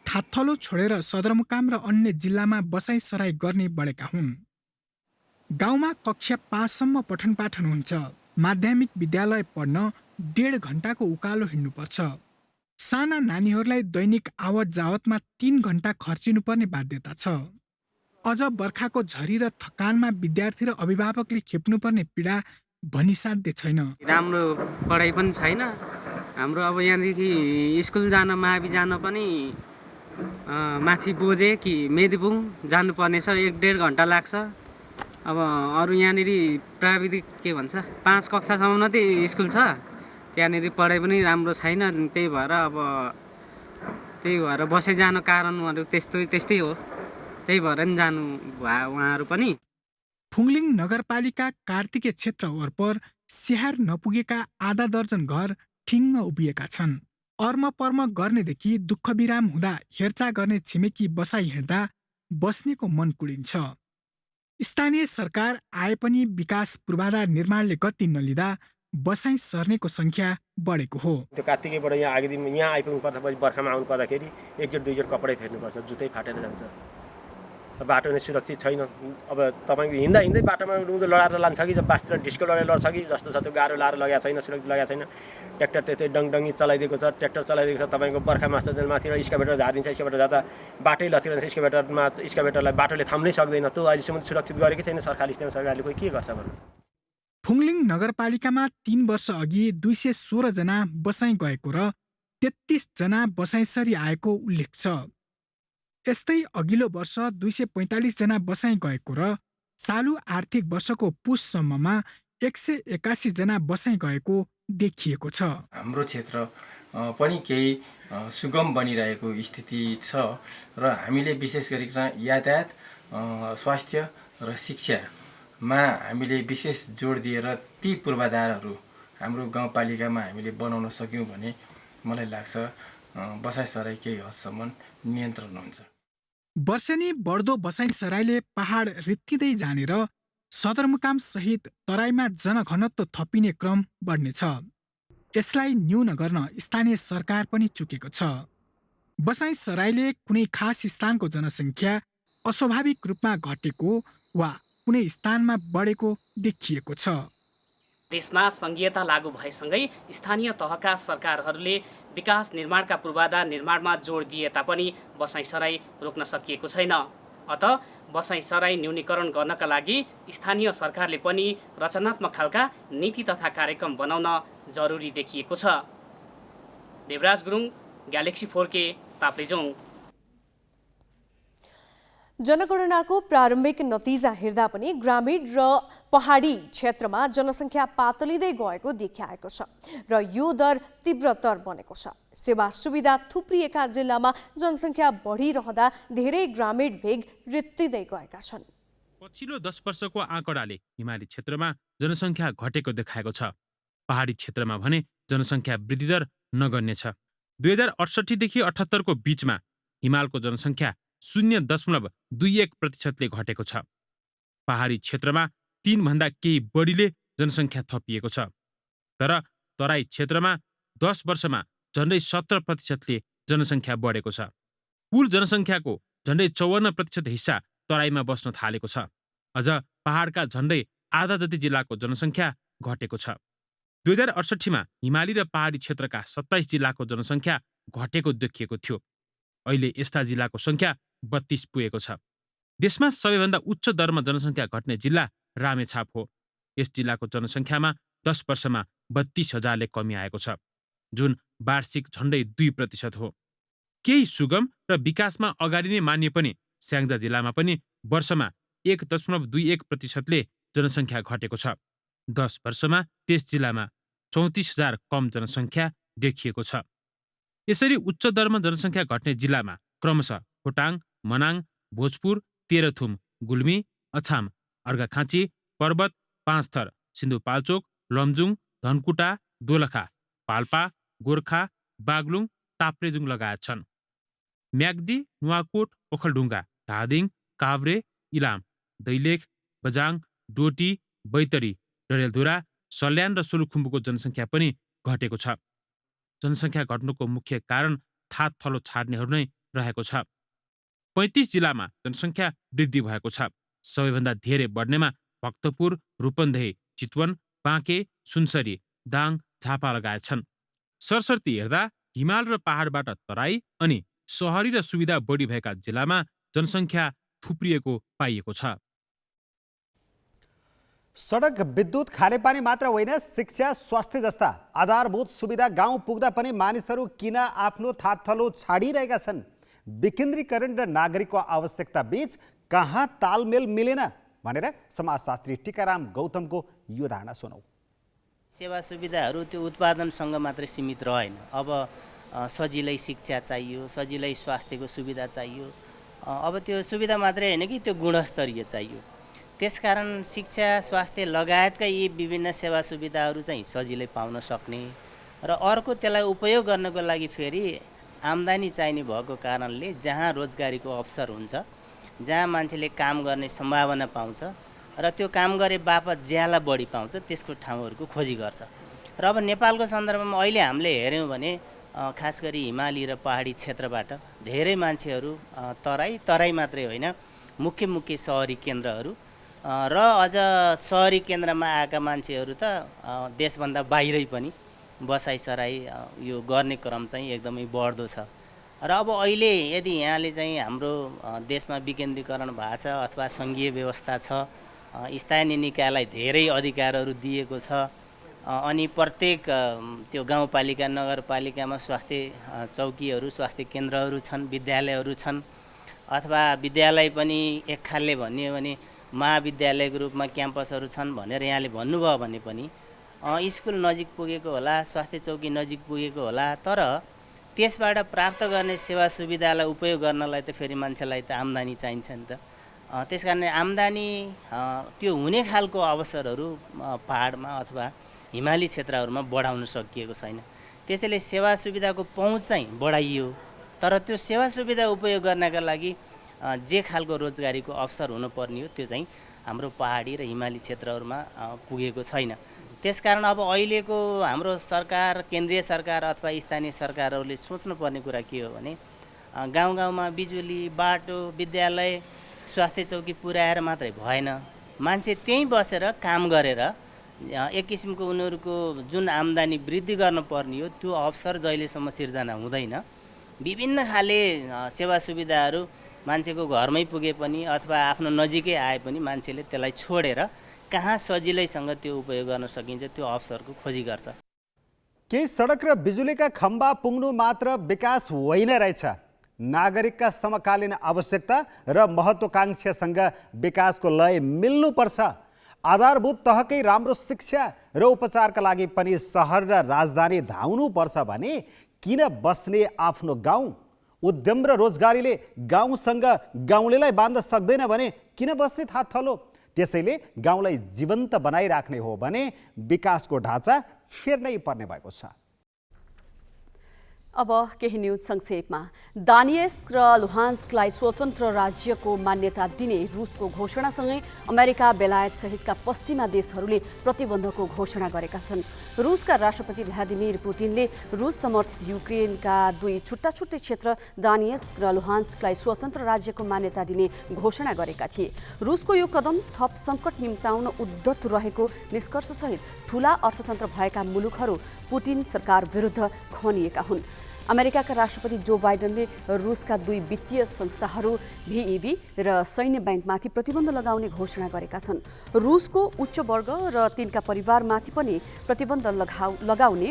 थाथलो छोडेर सदरमुकाम र अन्य जिल्लामा बसाइ सराई गर्ने बढेका हुन्। गाउँमा कक्षा 5 सम्म पठन पाठन हुन्छ। माध्यमिक विद्यालय पढ्न 1.5 घण्टाको उकालो हिँड्नुपर्छ। साना नानीहरूलाई दैनिक आवत जावतमा 3 घण्टा खर्चिनुपर्ने बाध्यता छ। अझ बर्खाको झरी र थकानमा विद्यार्थी र अभिभावकले खेप्नुपर्ने पीडा भनिसाध्य छैन। राम्रो पढाइ पनि छैन हाम्रो। अब यहाँदेखि स्कुल जान मावि जान पनि माथि बोझे कि मेदिपुङ जानुपर्ने छ। 1.5 घण्टा लाग्छ। अब अरू यहाँनिर प्राविधिक के भन्छ 5 कक्षासम्म मात्रै स्कुल छ। त्यहाँनिर पढाइ पनि राम्रो छैन। त्यही भएर बसे जानु कारणहरू त्यस्तै हो। त्यही भएर नि जानु भयो उहाँहरू पनि। फुङलिङ नगरपालिका कार्तिके क्षेत्र वरपर स्याहार नपुगेका आधा दर्जन घर ठिङ्ग उभिएका छन्। अर्मपर्म गर्नेदेखि दुःख विराम हुँदा हेरचाह गर्ने छिमेकी बसाइ हिँड्दा बस्नेको मन कुडिन्छ। स्थानीय सरकार आए पनि विकास पूर्वाधार निर्माणले गति नलिँदा बसाइ सर्नेको सङ्ख्या बढेको हो। त्यो कार्तिकैबाट यहाँ आइदिनु, यहाँ आइपुग्नु पर्दाखेरि बर्खामा आउनु पर्दाखेरि 1 जोड 2 जोड कपडै फेर्नुपर्छ। जुत्तै फाटेर जान्छ। बाटो नै सुरक्षित छैन। अब तपाईँको हिँड्दा हिँड्दै बाटोमा उँधो लडाएर लान्छ कि बास्तिर ढिस्को लडेर लड्छ कि जस्तो छ त्यो गाह्रो लाएर लगाएको छैन, सुरक्षित लगाएको छैन। ट्र्याक्टर त्यस्तै डङडङ्गी चलाइदिएको छ, ट्र्याक्टर चलाइदिएको छ। तपाईँको बर्खा मासमा माथि स्काभेटर झारिदिन्छ, स्काभेटर जाँदा बाटै लथिरहन्छ, स्काभेटरलाई बाटोले थाम्नै सक्दैन। त्यो अहिलेसम्म सुरक्षित गरेकै छैन सरकारले, स्थानीय सरकारले खोइ के गर्छ भन्नु। फुङलिङ नगरपालिकामा 3 वर्ष अघि 216 जना बसाइ गएको र 33 जना बसाइसरी आएको उल्लेख छ। यस्तै अघिल्लो वर्ष 245 जना बसाइ गएको र चालु आर्थिक वर्षको पुससम्ममा 181 जना बसाइ गएको देखिएको छ। हाम्रो क्षेत्र पनि केही सुगम बनिरहेको स्थिति छ र हामीले विशेष गरिकन यातायात, स्वास्थ्य र शिक्षामा हामीले विशेष जोड दिएर ती पूर्वाधारहरू हाम्रो गाउँपालिकामा हामीले बनाउन सक्यौँ भने मलाई लाग्छ बसाइसराई केही हदसम्म नियन्त्रण हुन्छ। वर्षेनी बढ्दो बसाइसराईले पहाड रित्तिँदै जाने र सदरमुकाम सहित तराईमा जनघनत्व थपिने क्रम बढ्नेछ। यसलाई न्यून गर्न स्थानीय सरकार पनि चुकेको छ। बसाइसराईले कुनै खास स्थानको जनसङ्ख्या अस्वाभाविक रूपमा घटेको वा कुनै स्थानमा बढेको देखिएको छ। देशमा संघीयता लागू भएसँगै स्थानीय तहका सरकारहरूले विकास निर्माणका पूर्वाधार निर्माणमा जोड दिए तापनि बसाइसराई रोक्न सकिएको छैन। अत बसाइसराई न्यूनीकरण गर्नका लागि स्थानीय सरकारले पनि रचनात्मक खालका नीति तथा कार्यक्रम बनाउन जरुरी देखिएको छ। Devraj Gurung, Galaxy 4K, Taplejung. जनगणनाको प्रारम्भिक नतिजा हेर्दा पनि ग्रामीण र पहाडी क्षेत्रमा जनसङ्ख्या पातलिँदै गएको देखिएको छ र यो दर तीव्रतर बनेको छ। सेवा सुविधा थुप्रिएका जिल्लामा जनसङ्ख्या बढिरहँदा धेरै ग्रामीण भेग रित्तिँदै गएका छन्। पछिल्लो 10 वर्षको आँकडाले हिमाली क्षेत्रमा जनसङ्ख्या घटेको देखाएको छ। पहाडी क्षेत्रमा भने जनसङ्ख्या वृद्धिदर नगर्ने छ। 2068 देखि 78 को बीचमा हिमालको जनसङ्ख्या 0.21% घटेको छ। पहाडी क्षेत्रमा 3 भन्दा केही बढीले जनसङ्ख्या थपिएको छ। तर तराई क्षेत्रमा 10 वर्षमा झन्डै 17% जनसङ्ख्या बढेको छ। कुल जनसङ्ख्याको झन्डै 54% हिस्सा तराईमा बस्न थालेको छ। अझ पहाडका झन्डै आधा जति जिल्लाको जनसङ्ख्या घटेको छ। 2068 मा हिमाली र पहाडी क्षेत्रका 27 जिल्लाको जनसङ्ख्या घटेको देखिएको थियो। अहिले यस्ता जिल्लाको सङ्ख्या 32 पुगेको छ। देशमा सबैभन्दा उच्च दरमा जनसङ्ख्या घट्ने जिल्ला रामेछाप हो। यस जिल्लाको जनसङ्ख्यामा 10 वर्षमा 32,000ले कमी आएको छ, जुन वार्षिक झन्डै 2% हो। केही सुगम र विकासमा अगाडि नै मानिए पनि स्याङ्जा जिल्लामा पनि वर्षमा 1.21%ले जनसङ्ख्या घटेको छ। 10 वर्षमा त्यस जिल्लामा 34,000 कम जनसङ्ख्या देखिएको छ। यसरी उच्च दरमा जनसङ्ख्या घट्ने जिल्लामा क्रमशः खोटाङ, मनाङ, भोजपुर, तेह्रथुम, गुल्मी, अछाम, अर्घाखाँची, पर्वत, पाँचथर, सिन्धुपाल्चोक, लमजुङ, धनकुटा, दोलखा, पाल्पा, गोर्खा, बागलुङ, ताप्लेजुङ लगायत छन्। म्याग्दी, नुवाकोट, ओखलढुङ्गा, धादिङ, काभ्रे, इलाम, दैलेख, बजाङ, डोटी, बैतडी, डडेलधुरा, सल्यान र सोलुखुम्बुको जनसङ्ख्या पनि घटेको छ। जनसङ्ख्या घट्नुको मुख्य कारण थात थलो छाड्नेहरू नै रहेको छ। 35 जिल्लामा जनसङ्ख्या वृद्धि भएको छ। सबैभन्दा धेरै बढ्नेमा भक्तपुर, रूपन्देही, चितवन, बाँके, सुनसरी, दाङ, झापा लगायत छन्। सरसर्ती हेर्दा हिमाल र पहाडबाट तराई अनि सहरी र सुविधा बढी भएका जिल्लामा जनसङ्ख्या थुप्रिएको पाइएको छ। सडक, विद्युत, खानेपानी मात्र होइन, शिक्षा, स्वास्थ्य जस्ता आधारभूत सुविधा गाउँ पुग्दा पनि मानिसहरू किन आफ्नो थातथलो छाडिरहेका छन्? विकेन्द्रीकरण र नागरिकको आवश्यकता बीच कहाँ तालमेल मिलेन भनेर समाजशास्त्री टीकाराम गौतमको यो धारणा सुनौ। सेवा सुविधाहरू त्यो उत्पादनसँग मात्रै सीमित रहेन। अब सजिलै शिक्षा चाहियो, सजिलै स्वास्थ्यको सुविधा चाहियो। अब त्यो सुविधा मात्रै होइन कि त्यो गुणस्तरीय चाहियो। त्यसकारण शिक्षा, स्वास्थ्य लगायतका यी विभिन्न सेवा सुविधाहरू चाहिँ सजिलै पाउन सक्ने र अर्को त्यसलाई उपयोग गर्नको लागि फेरि आम्दानी चाहिने भएको कारणले जहाँ रोजगारीको अवसर हुन्छ, जहाँ मान्छेले काम गर्ने सम्भावना पाउँछ र त्यो काम गरे बापत ज्याला बढी पाउँछ, त्यसको ठाउँहरूको खोजी गर्छ। र अब नेपालको सन्दर्भमा अहिले हामीले हेऱ्यौँ भने खास गरी हिमाली र पहाडी क्षेत्रबाट धेरै मान्छेहरू तराई मात्रै होइन मुख्य सहरी केन्द्रहरू र अझ सहरी केन्द्रमा आएका मान्छेहरू त देशभन्दा बाहिरै पनि बसाइसराई यो गर्ने क्रम चाहिँ एकदमै बढ्दो छ। र अब अहिले यदि यहाँले चाहिँ हाम्रो देशमा विकेन्द्रीकरण भएको छ अथवा सङ्घीय व्यवस्था छ, स्थानीय निकायलाई धेरै अधिकारहरू दिएको छ, अनि प्रत्येक त्यो गाउँपालिका नगरपालिकामा स्वास्थ्य चौकीहरू स्वास्थ्य केन्द्रहरू छन्, विद्यालयहरू छन्, अथवा विद्यालय पनि एक खालले भनियो भने महाविद्यालयको रूपमा क्याम्पसहरू छन् भनेर यहाँले भन्नुभयो भने पनि स्कुल नजिक पुगेको होला, स्वास्थ्य चौकी नजिक पुगेको होला, तर त्यसबाट प्राप्त गर्ने सेवा सुविधालाई उपयोग गर्नलाई त फेरि मान्छेलाई त आम्दानी चाहिन्छ नि त। त्यसकारण आम्दानी त्यो हुने खालको अवसरहरू पहाडमा अथवा हिमाली क्षेत्रहरूमा बढाउन सकिएको छैन। त्यसैले सेवा सुविधाको पहुँच चाहिँ बढाइयो, तर त्यो सेवा सुविधा उपयोग गर्नका लागि जे खालको रोजगारीको अवसर हुनुपर्ने हो त्यो चाहिँ हाम्रो पहाडी र हिमाली क्षेत्रहरूमा पुगेको छैन। त्यसकारण अब अहिलेको हाम्रो सरकार, केन्द्रीय सरकार अथवा स्थानीय सरकारहरूले सोच्नुपर्ने कुरा के हो भने गाउँ गाउँमा बिजुली, बाटो, विद्यालय, स्वास्थ्य चौकी पुर्याएर मात्रै भएन, मान्छे त्यहीँ बसेर काम गरेर एक किसिमको उनीहरूको जुन आम्दानी वृद्धि गर्नुपर्ने हो त्यो अवसर जहिलेसम्म सिर्जना हुँदैन, विभिन्न खाले सेवा सुविधाहरू मान्छेको घरमै पुगे पनि अथवा आफ्नो नजिकै आए पनि मान्छेले त्यसलाई छोडेर कहाँ सजिलैसँग त्यो उपयोग गर्न सकिन्छ त्यो अवसरको खोजी गर्छ। केही सडक र बिजुलीका खम्बा पुग्नु मात्र विकास होइन रहेछ। नागरिकका समकालीन आवश्यकता र महत्त्वाकांक्षासँग विकासको लय मिल्नुपर्छ। आधारभूत तहकै राम्रो शिक्षा र उपचारका लागि पनि सहर र राजधानी धाउनुपर्छ भने किन बस्ने आफ्नो गाउँ? उद्यम र रोजगारीले गाउँसँग गाउँलेलाई बाँध्न सक्दैन भने किन बस्ने थाहा थलो? त्यसैले गाउँलाई जीवन्त बनाइराख्ने हो भने विकासको ढाँचा फेर्नै पर्ने भएको छ। अब केही न्युज संक्षेपमा। दानिएस्क र लुहान्स्कलाई स्वतन्त्र राज्यको मान्यता दिने रुसको घोषणासँगै अमेरिका, बेलायत सहितका पश्चिमा देशहरूले प्रतिबन्धको घोषणा गरेका छन्। रुसका राष्ट्रपति भ्लादिमिर पुटिनले रुस समर्थित युक्रेनका दुई छुट्टा छुट्टै क्षेत्र दानिएस्क र लुहान्स्कलाई स्वतन्त्र राज्यको मान्यता दिने घोषणा गरेका थिए। रुसको यो कदम थप सङ्कट निम्ताउन उद्धत रहेको निष्कर्षसहित ठूला अर्थतन्त्र भएका मुलुकहरू पुटिन सरकार विरुद्ध खनिएका हुन्। अमेरिकाका राष्ट्रपति जो बाइडनले रुसका दुई वित्तीय संस्थाहरू VEB र सैन्य ब्याङ्कमाथि प्रतिबन्ध लगाउने घोषणा गरेका छन्। रुसको उच्च वर्ग र तिनका परिवारमाथि पनि प्रतिबन्ध लगाउने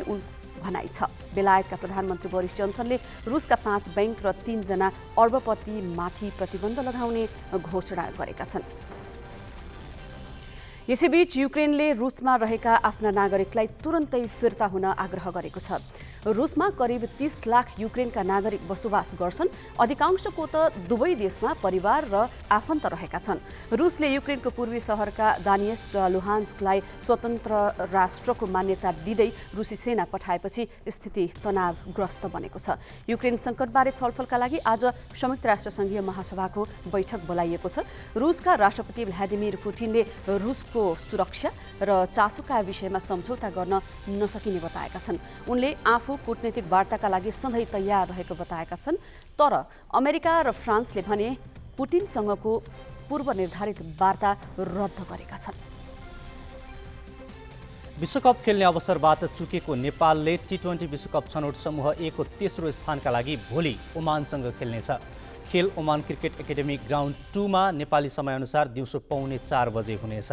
भनाइ छ। बेलायतका प्रधानमन्त्री बोरिस जोन्सनले रुसका 5 ब्याङ्क र 3 जना अर्बपतिमाथि प्रतिबन्ध लगाउने घोषणा गरेका छन्। यसैबीच युक्रेनले रुसमा रहेका आफ्ना नागरिकलाई तुरन्तै फिर्ता हुन आग्रह गरेको छ। रुसमा करिब 30 लाख युक्रेनका नागरिक बसोबास गर्छन्। अधिकांशको त दुवै देशमा परिवार र आफन्त रहेका छन्। रुसले युक्रेनको पूर्वी सहरका दानिएस्क र लुहान्स्कलाई स्वतन्त्र राष्ट्रको मान्यता दिँदै रुसी सेना पठाएपछि स्थिति तनावग्रस्त बनेको छ। युक्रेन सङ्कटबारे छलफलका लागि आज संयुक्त राष्ट्र सङ्घीय महासभाको बैठक बोलाइएको छ। रुसका राष्ट्रपति भ्लादिमिर पुटिनले रुसको सुरक्षा र चासोका विषयमा सम्झौता गर्न नसकिने बताएका छन्। उनले आफू कूटनीतिक वार्ताका लागि सधैँ तयार रहेको बताएका छन्। तर अमेरिका र फ्रान्सले भने पुटिनसँगको पूर्व निर्धारित वार्ता रद्द गरेका छन्। विश्वकप खेल्ने अवसरबाट चुकेको नेपालले T20 विश्वकप छनौट समूह A को तेस्रो स्थानका लागि भोलि ओमानसँग खेल्नेछ। खेल ओमान क्रिकेट एकाडेमी ग्राउन्ड 2 मा नेपाली समयअनुसार दिउँसो 3:45 बजे हुनेछ।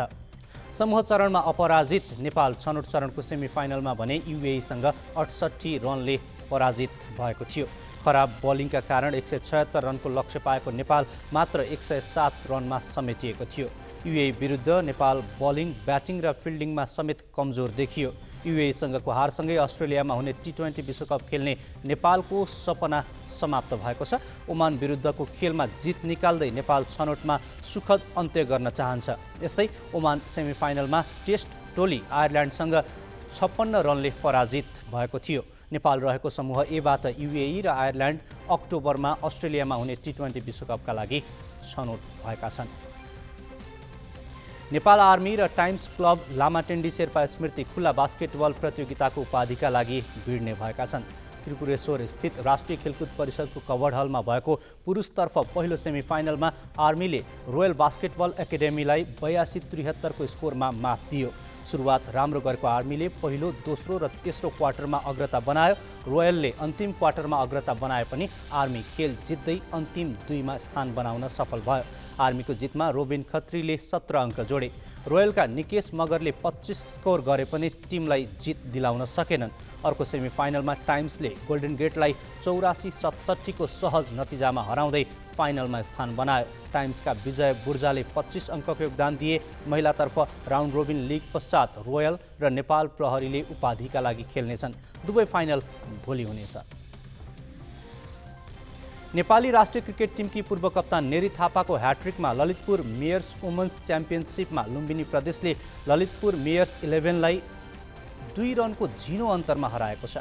समूह चरणमा अपराजित नेपाल छनौट चरणको सेमिफाइनलमा भने UAE-सँग 68 रनले पराजित भएको थियो। खराब बलिङका कारण 176 रनको लक्ष्य पाएको नेपाल मात्र 107 रनमा समेटिएको थियो। UAE विरुद्ध नेपाल बलिङ, ब्याटिङ र फिल्डिङमा समेत कमजोर देखियो। UAE-सँगको हारसँगै अस्ट्रेलियामा हुने T20 विश्वकप खेल्ने नेपालको सपना समाप्त भएको छ। ओमान विरुद्धको खेलमा जित निकाल्दै नेपाल छनौटमा सुखद अन्त्य गर्न चाहन्छ। यस्तै ओमान सेमिफाइनलमा टेस्ट टोली आयरल्यान्डसँग 56 रनले पराजित भएको थियो। नेपाल रहेको समूह A-बाट UAE र आयरल्यान्ड अक्टोबरमा अस्ट्रेलियामा हुने T20 विश्वकपका लागि छनौट भएका छन्। नेपाल आर्मी र टाइम्स क्लब लामाटेन्डी शेर्पा स्मृति खुल्ला बास्केटबल प्रतियोगिताको उपाधिका लागि भिड्ने भएका छन्। त्रिपुरेश्वर स्थित राष्ट्रिय खेलकुद परिषदको कभर्ड हलमा भएको पुरुषतर्फ पहिलो सेमिफाइनलमा आर्मीले रोयल बास्केटबल एकाडेमीलाई 82-73 को स्कोरमा मात दियो। सुरुवात राम्रो गरेको आर्मीले पहिलो, दोस्रो र तेस्रो क्वार्टरमा अग्रता बनायो। रोयलले अन्तिम क्वार्टरमा अग्रता बनाए पनि आर्मी खेल जित्दै अन्तिम 2मा स्थान बनाउन सफल भयो। आर्मीको जितमा रोबिन खत्रीले 17 अङ्क जोडे। रोयलका निकेश मगरले 25 स्कोर गरे पनि टिमलाई जित दिलाउन सकेनन्। अर्को सेमिफाइनलमा टाइम्सले गोल्डन गेटलाई 84-67 को सहज नतिजामा हराउँदै फाइनलमा स्थान बनायो। टाइम्सका विजय बुर्जाले 25 अङ्कको योगदान दिए। महिलातर्फ राउन्ड रोबिन लिग पश्चात रोयल र नेपाल प्रहरीले उपाधिका लागि खेल्नेछन्। दुवै फाइनल भोलि हुनेछ। नेपाली राष्ट्रिय क्रिकेट टिमकी पूर्व कप्तान नेरी थापाको ह्याट्रिकमा ललितपुर मेयर्स वुमन्स च्याम्पियनसिपमा लुम्बिनी प्रदेशले ललितपुर मेयर्स 11लाई 2 रनको झिनो अन्तरमा हराएको छ।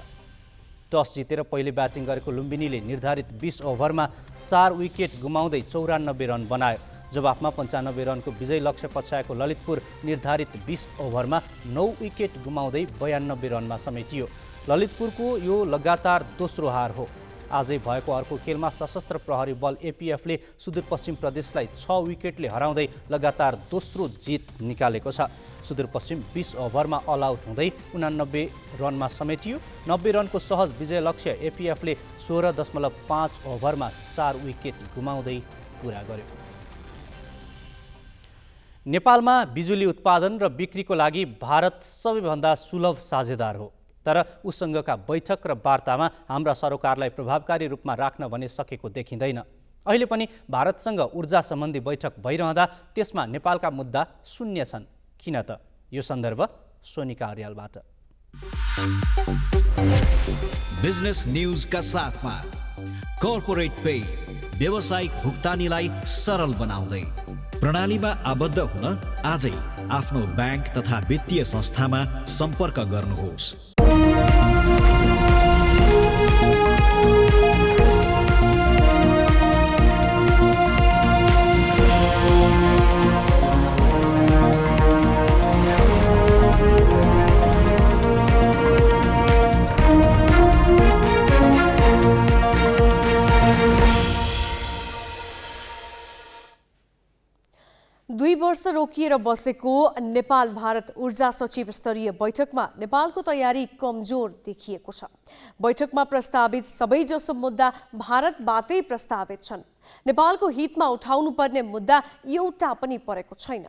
टस जितेर पहिले ब्याटिङ गरेको लुम्बिनीले निर्धारित 20 ओभरमा 4 विकेट गुमाउँदै 94 रन बनायो। जवाफमा 95 रनको विजय लक्ष्य पछ्याएको ललितपुर निर्धारित 20 ओभरमा 9 विकेट गुमाउँदै 92 रनमा समेटियो। ललितपुरको यो लगातार दोस्रो हार हो। आजै भएको अर्को खेलमा सशस्त्र प्रहरी बल एपीएफले सुदूरपश्चिम प्रदेशलाई 6 विकेटले हराउँदै लगातार दोस्रो जित निकालेको छ। सुदूरपश्चिम 20 ओभरमा अल आउट हुँदै 89 रनमा समेटियो। 90 रनको सहज विजय लक्ष्य एपीएफले 16.5 ओभरमा 4 विकेट गुमाउँदै पुरा गर्यो। नेपालमा बिजुली उत्पादन र बिक्रीको लागि भारत सबैभन्दा सुलभ साझेदार हो। तर उसँगका बैठक र वार्तामा हाम्रा सरोकारलाई प्रभावकारी रूपमा राख्न भने सकेको देखिँदैन। अहिले पनि भारतसँग ऊर्जा सम्बन्धी बैठक भइरहँदा त्यसमा नेपालका मुद्दा शून्य छन्। किन त? यो सन्दर्भ सोनिका अर्यालबाट। बिजनेस न्यूजका साथमा कर्पोरेट पे व्यावसायिक भुक्तानीलाई सरल बनाउँदै प्रणालीमा आबद्ध हुन आजै आफ्नो ब्याङ्क तथा वित्तीय संस्थामा सम्पर्क गर्नुहोस्। दुई वर्ष रोकिएर बसेको नेपाल भारत ऊर्जा सचिव स्तरीय बैठकमा नेपालको तयारी कमजोर देखिएको छ। बैठकमा प्रस्तावित सबैजसो मुद्दा भारतबाटै प्रस्तावित छन्। नेपालको हितमा उठाउनुपर्ने मुद्दा एउटा पनि परेको छैन।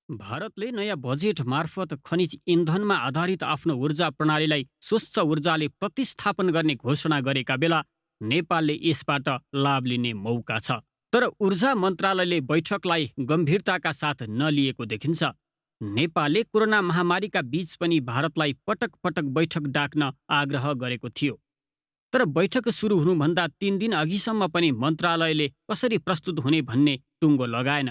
भारतले नयाँ बजेट मार्फत खनिज इन्धनमा आधारित आफ्नो ऊर्जा प्रणालीलाई स्वच्छ ऊर्जाले प्रतिस्थापन गर्ने घोषणा गरेका बेला नेपालले यसबाट लाभ लिने मौका छ। तर ऊर्जा मन्त्रालयले बैठकलाई गम्भीरताका साथ नलिएको देखिन्छ। नेपालले कोरोना महामारीका बीच पनि भारतलाई पटक पटक बैठक डाक्न आग्रह गरेको थियो। तर बैठक सुरु हुनुभन्दा 3 दिन अघिसम्म पनि मन्त्रालयले कसरी प्रस्तुत हुने भन्ने टुङ्गो लगाएन।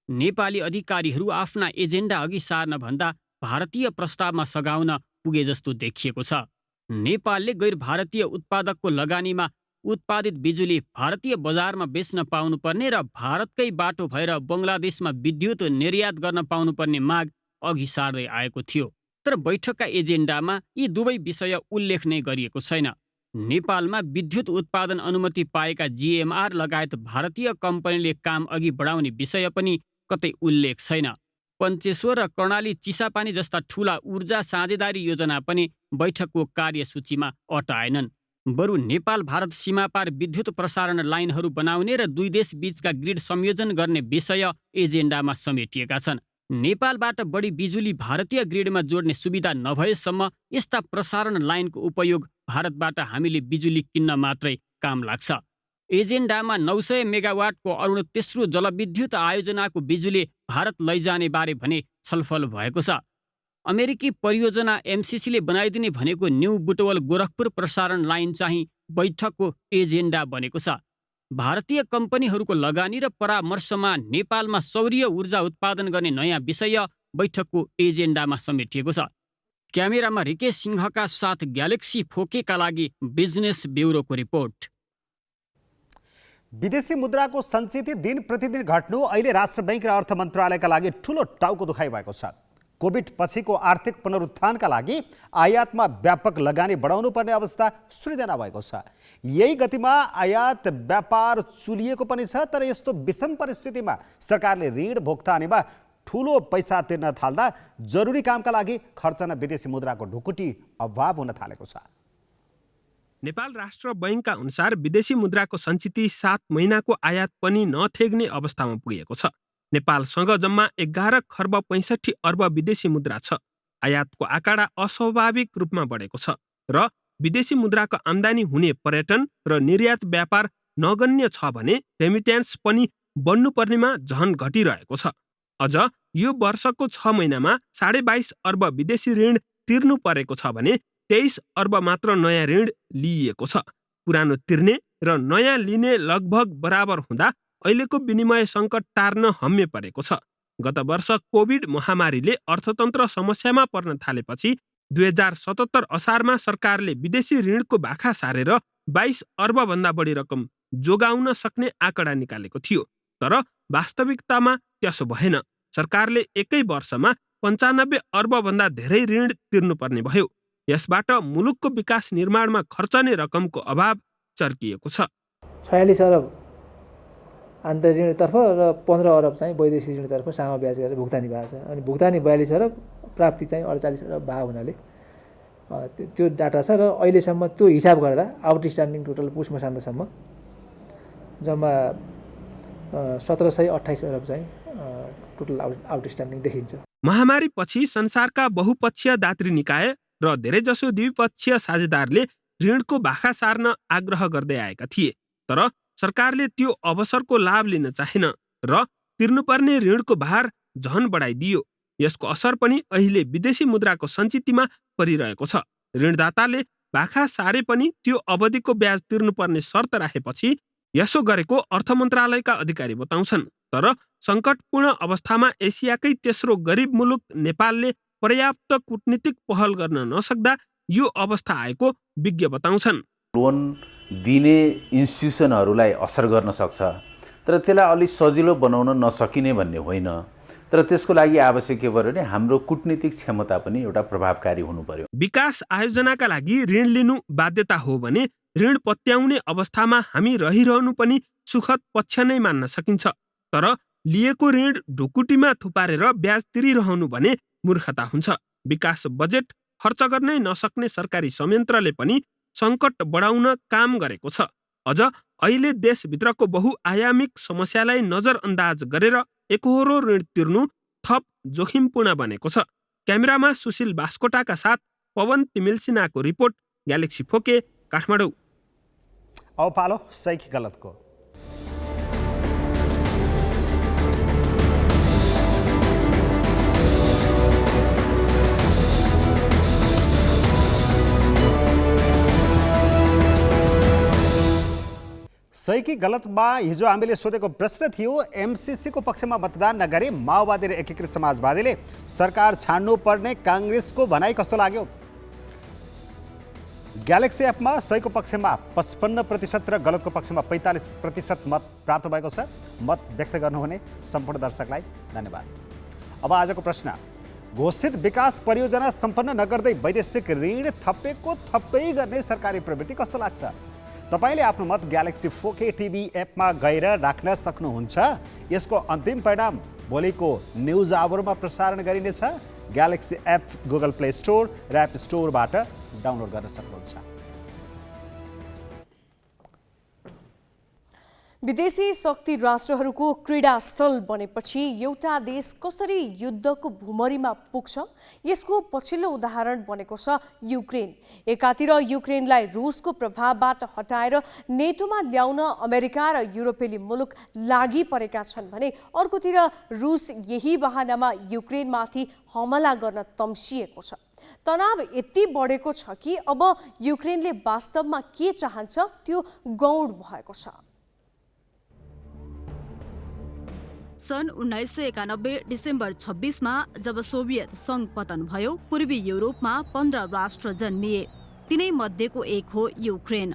नेपाली अधिकारीहरू आफ्ना एजेन्डा अघि सार्न भन्दा भारतीय प्रस्तावमा सघाउन पुगे जस्तो देखिएको छ। नेपालले गैर भारतीय उत्पादकको लगानीमा उत्पादित बिजुली भारतीय बजारमा बेच्न पाउनुपर्ने र भारतकै बाटो भएर बङ्गलादेशमा विद्युत निर्यात गर्न पाउनुपर्ने माग अघि सार्दै आएको थियो। तर बैठकका एजेन्डामा यी दुवै विषय उल्लेख नै गरिएको छैन। नेपालमा विद्युत उत्पादन अनुमति पाएका जीएमआर लगायत भारतीय कम्पनीले काम अघि बढाउने विषय पनि कतै उल्लेख छैन। पञ्चेश्वर र कर्णाली चिसापानी जस्ता ठूला ऊर्जा साझेदारी योजना पनि बैठकको कार्यसूचीमा अटाएनन्। बरु नेपाल भारत सीमापार विद्युत प्रसारण लाइनहरू बनाउने र दुई देश बीचका ग्रिड संयोजन गर्ने विषय एजेन्डामा समेटिएका छन्। नेपालबाट बढी बिजुली भारतीय ग्रिडमा जोड्ने सुविधा नभएसम्म यस्ता प्रसारण लाइनको उपयोग भारतबाट हामीले बिजुली किन्न मात्रै काम लाग्छ। एजेन्डामा 900 मेगावाटको अरुण तेस्रो जलविद्युत आयोजनाको बिजुली भारत लैजाने बारे भने छलफल भएको छ। अमेरिकी परियोजना एमसिसीले बनाइदिने भनेको न्यू बुटवल गोरखपुर प्रसारण लाइन चाहिँ बैठकको एजेन्डा बनेको छ। भारतीय कम्पनीहरूको लगानी र परामर्शमा नेपालमा सौर्य ऊर्जा उत्पादन गर्ने नयाँ विषय बैठकको एजेन्डामा समेटिएको छ। क्यामेरामा रिकेश सिंहका साथ ग्यालेक्सी फोकेका लागि बिजनेस ब्युरोको रिपोर्ट। विदेशी मुद्राको सञ्चित दिन प्रतिदिन घट्नु अहिले राष्ट्र बैंक र अर्थ मन्त्रालयका लागि ठूलो टाउको दुखाइ भएको छ। कोभिड पछिको आर्थिक पुनरुत्थानका लागि आयातमा व्यापक लगानी बढाउनु पर्ने अवस्था सृजना भएको छ। यही गतिमा आयात व्यापार चुलिएको पनि छ। तर यस्तो विषम परिस्थितिमा सरकारले ऋण भुक्तानीमा ठुलो पैसा तिर्न थाल्दा जरुरी कामका लागि खर्चन विदेशी मुद्राको ढुकुटी अभाव हुन थालेको छ। नेपाल राष्ट्र बैंकका अनुसार विदेशी मुद्राको सञ्चित 7 महिनाको आयात पनि नथेग्ने अवस्थामा पुगेको छ। नेपालसँग जम्मा 11 खर्ब 65 अर्ब विदेशी मुद्रा छ। आयातको आँकडा अस्वाभाविक रूपमा बढेको छ र विदेशी मुद्राको आम्दानी हुने पर्यटन र निर्यात व्यापार नगण्य छ भने रेमिट्यान्स पनि बढ्नुपर्नेमा झन घटिरहेको छ। अझ यो वर्षको 6 महिनामा 22.5 अर्ब विदेशी ऋण तिर्नु परेको छ भने 23 अर्ब मात्र नयाँ ऋण लिइएको छ। पुरानो तिर्ने र नयाँ लिने लगभग बराबर हुँदा अहिलेको विनिमय सङ्कट टार्न हम्मे परेको छ। गत वर्ष कोभिड महामारीले अर्थतन्त्र समस्यामा पर्न थालेपछि 2077 असारमा सरकारले विदेशी ऋणको भाखा सारेर 22 अर्ब भन्दा बढी रकम जोगाउन सक्ने आँकडा निकालेको थियो। तर वास्तविकतामा त्यसो भएन। सरकारले एकै वर्षमा 95 अर्ब भन्दा धेरै ऋण तिर्नुपर्ने भयो। यसबाट मुलुकको विकास निर्माणमा खर्चने रकमको अभाव चर्किएको छ। 46 अरब आन्तरिक ऋणतर्फ र 15 अरब चाहिँ वैदेशिक ऋणतर्फ सामा ब्याज गरेर भुक्तानी भएको छ। अनि भुक्तानी 42 अरब, प्राप्ति चाहिँ 48 अरब भएको हुनाले त्यो डाटा छ। र अहिलेसम्म त्यो हिसाब गर्दा आउटस्ट्यान्डिङ टोटल पुस मसान्तसम्म जम्मा 1728 अरब चाहिँ टोटल आउटस्ट्यान्डिङ देखिन्छ। महामारी पछि संसारका बहुपक्षीय दात्री निकाय र धेरैजसो द्विपक्षीय साझेदारले ऋणको भाखा सार्न आग्रह गर्दै आएका थिए। तर सरकारले त्यो अवसरको लाभ लिन चाहेन र तिर्नुपर्ने ऋणको भार झन बढाइदियो। यसको असर पनि अहिले विदेशी मुद्राको सञ्चितमा परिरहेको छ। ऋणदाताले भाखा सारे पनि त्यो अवधिको ब्याज तिर्नुपर्ने शर्त राखेपछि यसो गरेको अर्थ मन्त्रालयका अधिकारी बताउँछन्। तर सङ्कटपूर्ण अवस्थामा एसियाकै तेस्रो गरिब मुलुक नेपालले पर्याप्त कूटनीतिक पहल गर्न नसक्दा यो अवस्था आएको विज्ञ बताउँछन्। लोन दिने इन्स्टिट्युसनहरूलाई असर गर्न सक्छ, तर त्यसलाई अलि सजिलो बनाउन नसकिने भन्ने होइन। तर त्यसको लागि आवश्यक के पर्यो भने हाम्रो कूटनीतिक क्षमता पनि एउटा प्रभावकारी हुनु पर्यो। विकास आयोजनाका लागि ऋण लिनु बाध्यता हो भने ऋण पत्याउने अवस्थामा हामी रहिरहनु पनि सुखद पक्ष नै मान्न सकिन्छ। तर लिएको ऋण ढुकुटीमा थुपारेर ब्याज तिरिरहनु भने मूर्खता हुन्छ। विकास बजेट खर्च गर्नै नसक्ने सरकारी संयन्त्रले पनि सङ्कट बढाउन काम गरेको छ। अझ अहिले देशभित्रको बहुआयामिक समस्यालाई नजरअन्दाज गरेर एकहोरो ऋण तिर्नु थप जोखिमपूर्ण बनेको छ। क्यामेरामा सुशील बास्कोटाका साथ पवन तिमिल्सिनाको रिपोर्ट, ग्यालेक्सी फोके, काठमाडौँ। अब पालो सही कि गलतको। सही कि गलतमा हिजो हामीले सोधेको प्रश्न थियो, एमसीसी को पक्षमा मतदान नगरी माओवादी र एकीकृत समाजवादीले सरकार छाड्नु पर्ने काङ्ग्रेसको भनाइ कस्तो लाग्यो? ग्यालेक्सी एपमा सहीको पक्षमा 55% र गलतको पक्षमा 45% मत प्राप्त भएको छ। मत व्यक्त गर्नुहुने सम्पूर्ण दर्शकलाई धन्यवाद। अब आजको प्रश्न, घोषित विकास परियोजना सम्पन्न नगर्दै वैदेशिक ऋण थप्पै गर्ने सरकारी प्रवृत्ति कस्तो लाग्छ? तपाईले आफ्नो मत ग्यालेक्सी 4K टिभी एपमा गएर राख्न सक्नुहुन्छ। यसको अन्तिम परिणाम भोलिको न्युज आवरमा प्रसारण गरिनेछ। Galaxy app Google play store र एप स्टोरबाट डाउनलोड गर्न सक्नुहुन्छ। विदेशी शक्ति राष्ट्रहरूको क्रीडा स्थल बनेपछि एउटा देश कसरी युद्धको भुमरीमा पुग्छ, यसको पछिल्लो उदाहरण बनेको छ युक्रेन। एकातिर युक्रेनलाई रुसको प्रभावबाट हटाएर नेटोमा ल्याउन अमेरिका र युरोपेली मुलुक लागि परेका छन् भने अर्कोतिर रुस यही बहानामा युक्रेनमाथि हमला गर्न तम्सिएको छ। तनाव यति बढेको छ कि अब युक्रेनले वास्तवमा के चाहन्छ त्यो गौड भएको छ। सन् 1991 डिसेम्बर 26मा जब सोभियत सङ्घ पतन भयो, पूर्वी युरोपमा 15 राष्ट्र जन्मिए। तिनै मध्येको एक हो युक्रेन।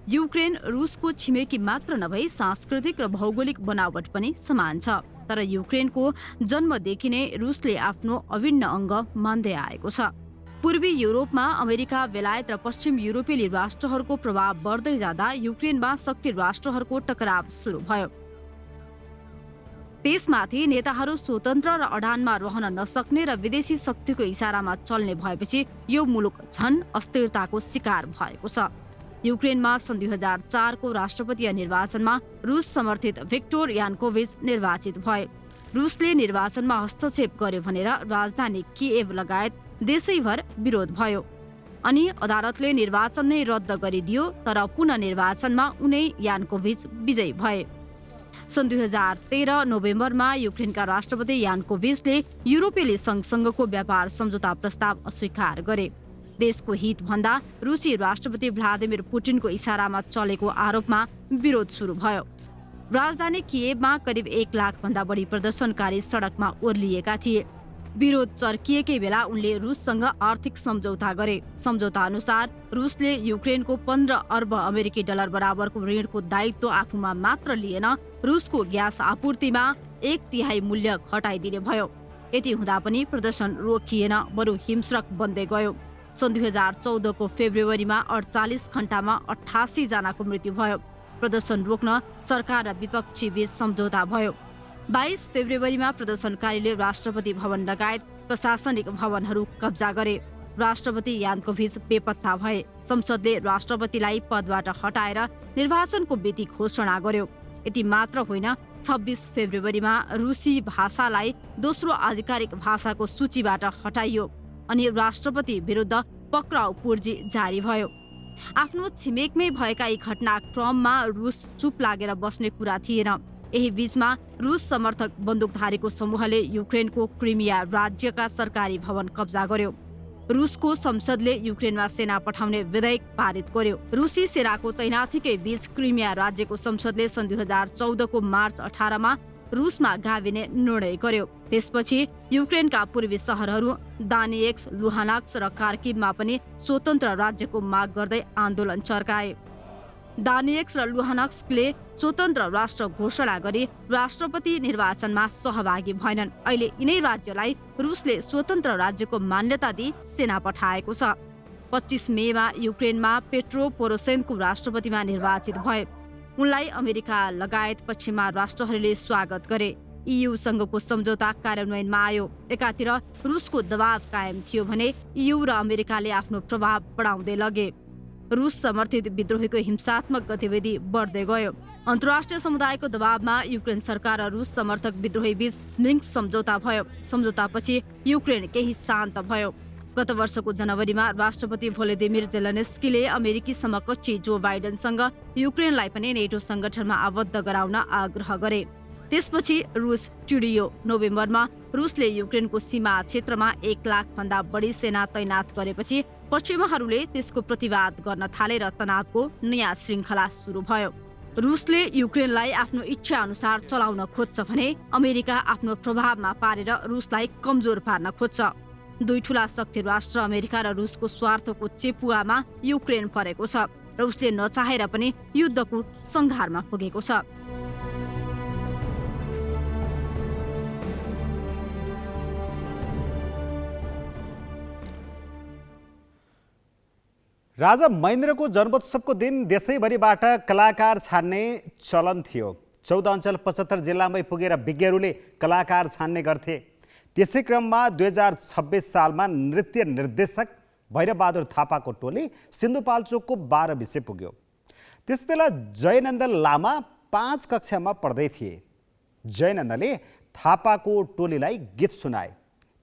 युक्रेन रुसको छिमेकी मात्र नभई सांस्कृतिक र भौगोलिक बनावट पनि समान छ। तर युक्रेनको जन्मदेखि नै रुसले आफ्नो अभिन्न अङ्ग मान्दै आएको छ। पूर्वी युरोपमा अमेरिका, बेलायत र पश्चिम युरोपेली राष्ट्रहरूको प्रभाव बढ्दै जाँदा युक्रेनमा शक्ति राष्ट्रहरूको टकराव सुरु भयो। त्यसमाथि नेताहरू स्वतन्त्र र अडानमा रहन नसक्ने र विदेशी शक्तिको इसारामा चल्ने भएपछि यो मुलुक झन अस्थिरताको शिकार भएको छ। युक्रेनमा सन् 2004 को राष्ट्रपतीय निर्वाचनमा रुस समर्थित भिक्टर यानुकोभिच निर्वाचित भए। रुसले निर्वाचनमा हस्तक्षेप गर्यो भनेर राजधानी किएभ लगायत देशैभर विरोध भयो अनि अदालतले निर्वाचन नै रद्द गरिदियो, तर पुनर्निर्वाचनमा उनै यानुकोभिच विजयी भए। सन् 2013 नोभेम्बरमा युक्रेनका राष्ट्रपति यानुकोभिचले युरोपेली सङ्घसँगको व्यापार सम्झौता प्रस्ताव अस्वीकार गरे। देशको हित भन्दा रुसी राष्ट्रपति भ्लादिमिर पुटिनको इसारामा चलेको आरोपमा विरोध सुरु भयो। राजधानी किएभमा करिब 1 लाख भन्दा बढी प्रदर्शनकारी सडकमा ओर्लिएका थिए। विरोध चर्किएकै बेला उनले रुससँग आर्थिक सम्झौता गरे। सम्झौता अनुसार रुसले युक्रेनको 15 अर्ब अमेरिकी डलर बराबरको ऋणको दायित्व आफूमा मात्र लिएन, रुसको ग्यास आपूर्तिमा 1/3 मूल्य घटाइदिने भयो। यति हुँदा पनि प्रदर्शन रोकिएन, बरु हिंस्रक बन्दै गयो। सन् 2014 को फेब्रुअरीमा 48 घण्टामा 88 जनाको मृत्यु भयो। प्रदर्शन रोक्न सरकार र विपक्षी बीच सम्झौता भयो। 22 फेब्रुअरीमा प्रदर्शनकारीले राष्ट्रपति भवन लगायत प्रशासनिक भवनहरू कब्जा गरे। राष्ट्रपति यानुकोभिच बेपत्ता भए। संसदले राष्ट्रपतिलाई पदबाट हटाएर निर्वाचनको मिति घोषणा गर्यो। यति मात्र होइन, 26 फेब्रुअरीमा रुसी भाषालाई दोस्रो आधिकारिक भाषाको सूचीबाट हटाइयो अनि राष्ट्रपति विरुद्ध पक्राउ पूर्जी जारी भयो। आफ्नो छिमेकमै भएका यी घटनाक्रममा रुस चुप लागेर बस्ने कुरा थिएन। यही बीचमा रुस समर्थक बन्दुकधारीको समूहले युक्रेनको क्रिमिया राज्यका सरकारी भवन कब्जा गर्यो। रुसको संसदले युक्रेनमा सेना पठाउने विधेयक पारित गर्यो। रुसी सेनाको तैनाथीकै बीच क्रिमिया राज्यको संसदले सन् 2014 को मार्च 18 मा रुसमा गाभिने निर्णय गर्यो। त्यसपछि युक्रेनका पूर्वी सहरहरू दानिएक्स, लुहान्स्क र कार्किभमा पनि स्वतन्त्र राज्यको माग गर्दै आन्दोलन चर्काए। दानिएक्स र लुहान्स्कले स्वतन्त्र राष्ट्र घोषणा गरी राष्ट्रपति निर्वाचनमा सहभागी भएनन्। अहिले यिनै राज्यलाई रुसले स्वतन्त्र राज्यको मान्यता दिई सेना पठाएको छ। 25 मेमा युक्रेनमा पेट्रो पोरोसेन्को राष्ट्रपतिमा निर्वाचित भए। उनलाई अमेरिका लगायत पश्चिमा राष्ट्रहरूले स्वागत गरे। ईयूसँगको सम्झौता कार्यान्वयनमा आयो। एकातिर रुसको दबाव कायम थियो भने ईयू र अमेरिकाले आफ्नो प्रभाव बढाउँदै लगे। रुस समर्थित विद्रोहीको हिंसात्मक गतिविधि बढ्दै गयो। अन्तर्राष्ट्रिय समुदायको दबावमा युक्रेन सरकार र रुस समर्थक विद्रोही बीच मिन्स्क सम्झौता भयो। सम्झौतापछि युक्रेन केही शान्त भयो। गत वर्षको जनवरीमा राष्ट्रपति भोलोदिमिर जेलेन्स्कीले अमेरिकी समकक्षी जो बाइडेनसँग युक्रेनलाई पनि नेटो संगठनमा आबद्ध गराउन आग्रह गरे। त्यसपछि रुस चिडियो। नोभेम्बरमा रुसले युक्रेनको सीमा क्षेत्रमा 1 लाख भन्दा बढी सेना तैनात गरेपछि पश्चिमाहरूले त्यसको प्रतिवाद गर्न थाले र तनावको नयाँ श्रृङ्खला सुरु भयो। रुसले युक्रेनलाई आफ्नो इच्छा अनुसार चलाउन खोज्छ भने अमेरिका आफ्नो प्रभावमा पारेर रुसलाई कमजोर पार्न खोज्छ। दुई ठूला शक्ति राष्ट्र अमेरिका र रुसको स्वार्थको चेपुवामा युक्रेन परेको छ र उसले नचाहेर पनि युद्धको संघारमा पुगेको छ। राजा महेन्द्रको जन्मोत्सवको दिन देशैभरिबाट कलाकार छान्ने चलन थियो। 14 अञ्चल 75 जिल्लामै पुगेर विज्ञहरूले कलाकार छान्ने गर्थे। त्यसै क्रममा 2026 सालमा नृत्य निर्देशक भैरबहादुर थापाको टोली सिन्धुपाल्चोकको 12 विषय पुग्यो। त्यसबेला जयनन्द लामा 5 कक्षामा पढ्दै थिए। जयनन्दले थापाको टोलीलाई गीत सुनाए।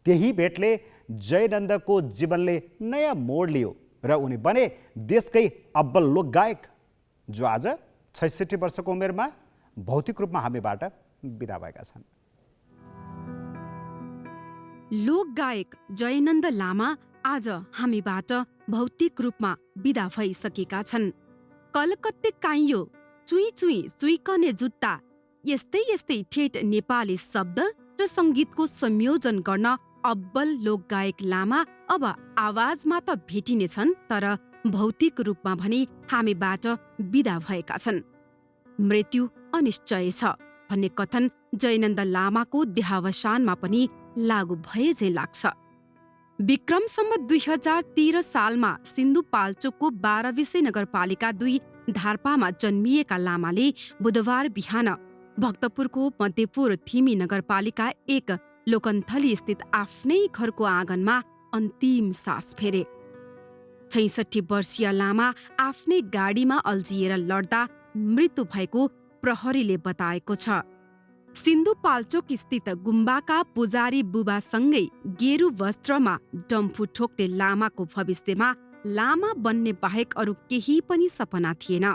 त्यही भेटले जयनन्दको जीवनले नयाँ मोड लियो र उनी बने देशकै अब्बल लोकगायक, जो आज 66 वर्षको उमेरमा भौतिक रूपमा हामीबाट बिदा भएका छन्। लोकगायक जयनन्द लामा आज हामीबाट भौतिक रूपमा बिदा भइसकेका छन्। कलकत्ते काइयो, चुई चुई चुइकने जुत्ता, यस्तै यस्तै ठेट नेपाली शब्द र सङ्गीतको संयोजन गर्न अब्बल लोकगायक लामा अब आवाजमा त भेटिने छन्, तर भौतिक रूपमा भने हामीबाट बिदा भएका छन्। मृत्यु अनिश्चय छ भन्ने कथन जयनन्द लामाको देहावसानमा पनि लागू भए झै लाग्छ। विक्रम सम्वत 2013 सालमा सिन्धुपाल्चोकको 12 नगरपालिका 2 धार्पामा जन्मिएका लामाले बुधबार बिहान भक्तपुरको मध्यपुर थिमी नगरपालिका 1 लोकन्थली स्थित आफ्नै घरको आँगनमा अन्तिम सास फेरे। 66 वर्षीय लामा आफ्नै गाडीमा अल्झिएर लड्दा मृत्यु भएको प्रहरीले बताएको छ। सिन्धुपाल्चोक स्थित गुम्बाका पुजारी बुबासँगै गेरु वस्त्रमा डम्फु ठोक्ने लामाको भविष्यमा लामा बन्ने बाहेक अरू केही पनि सपना थिएन।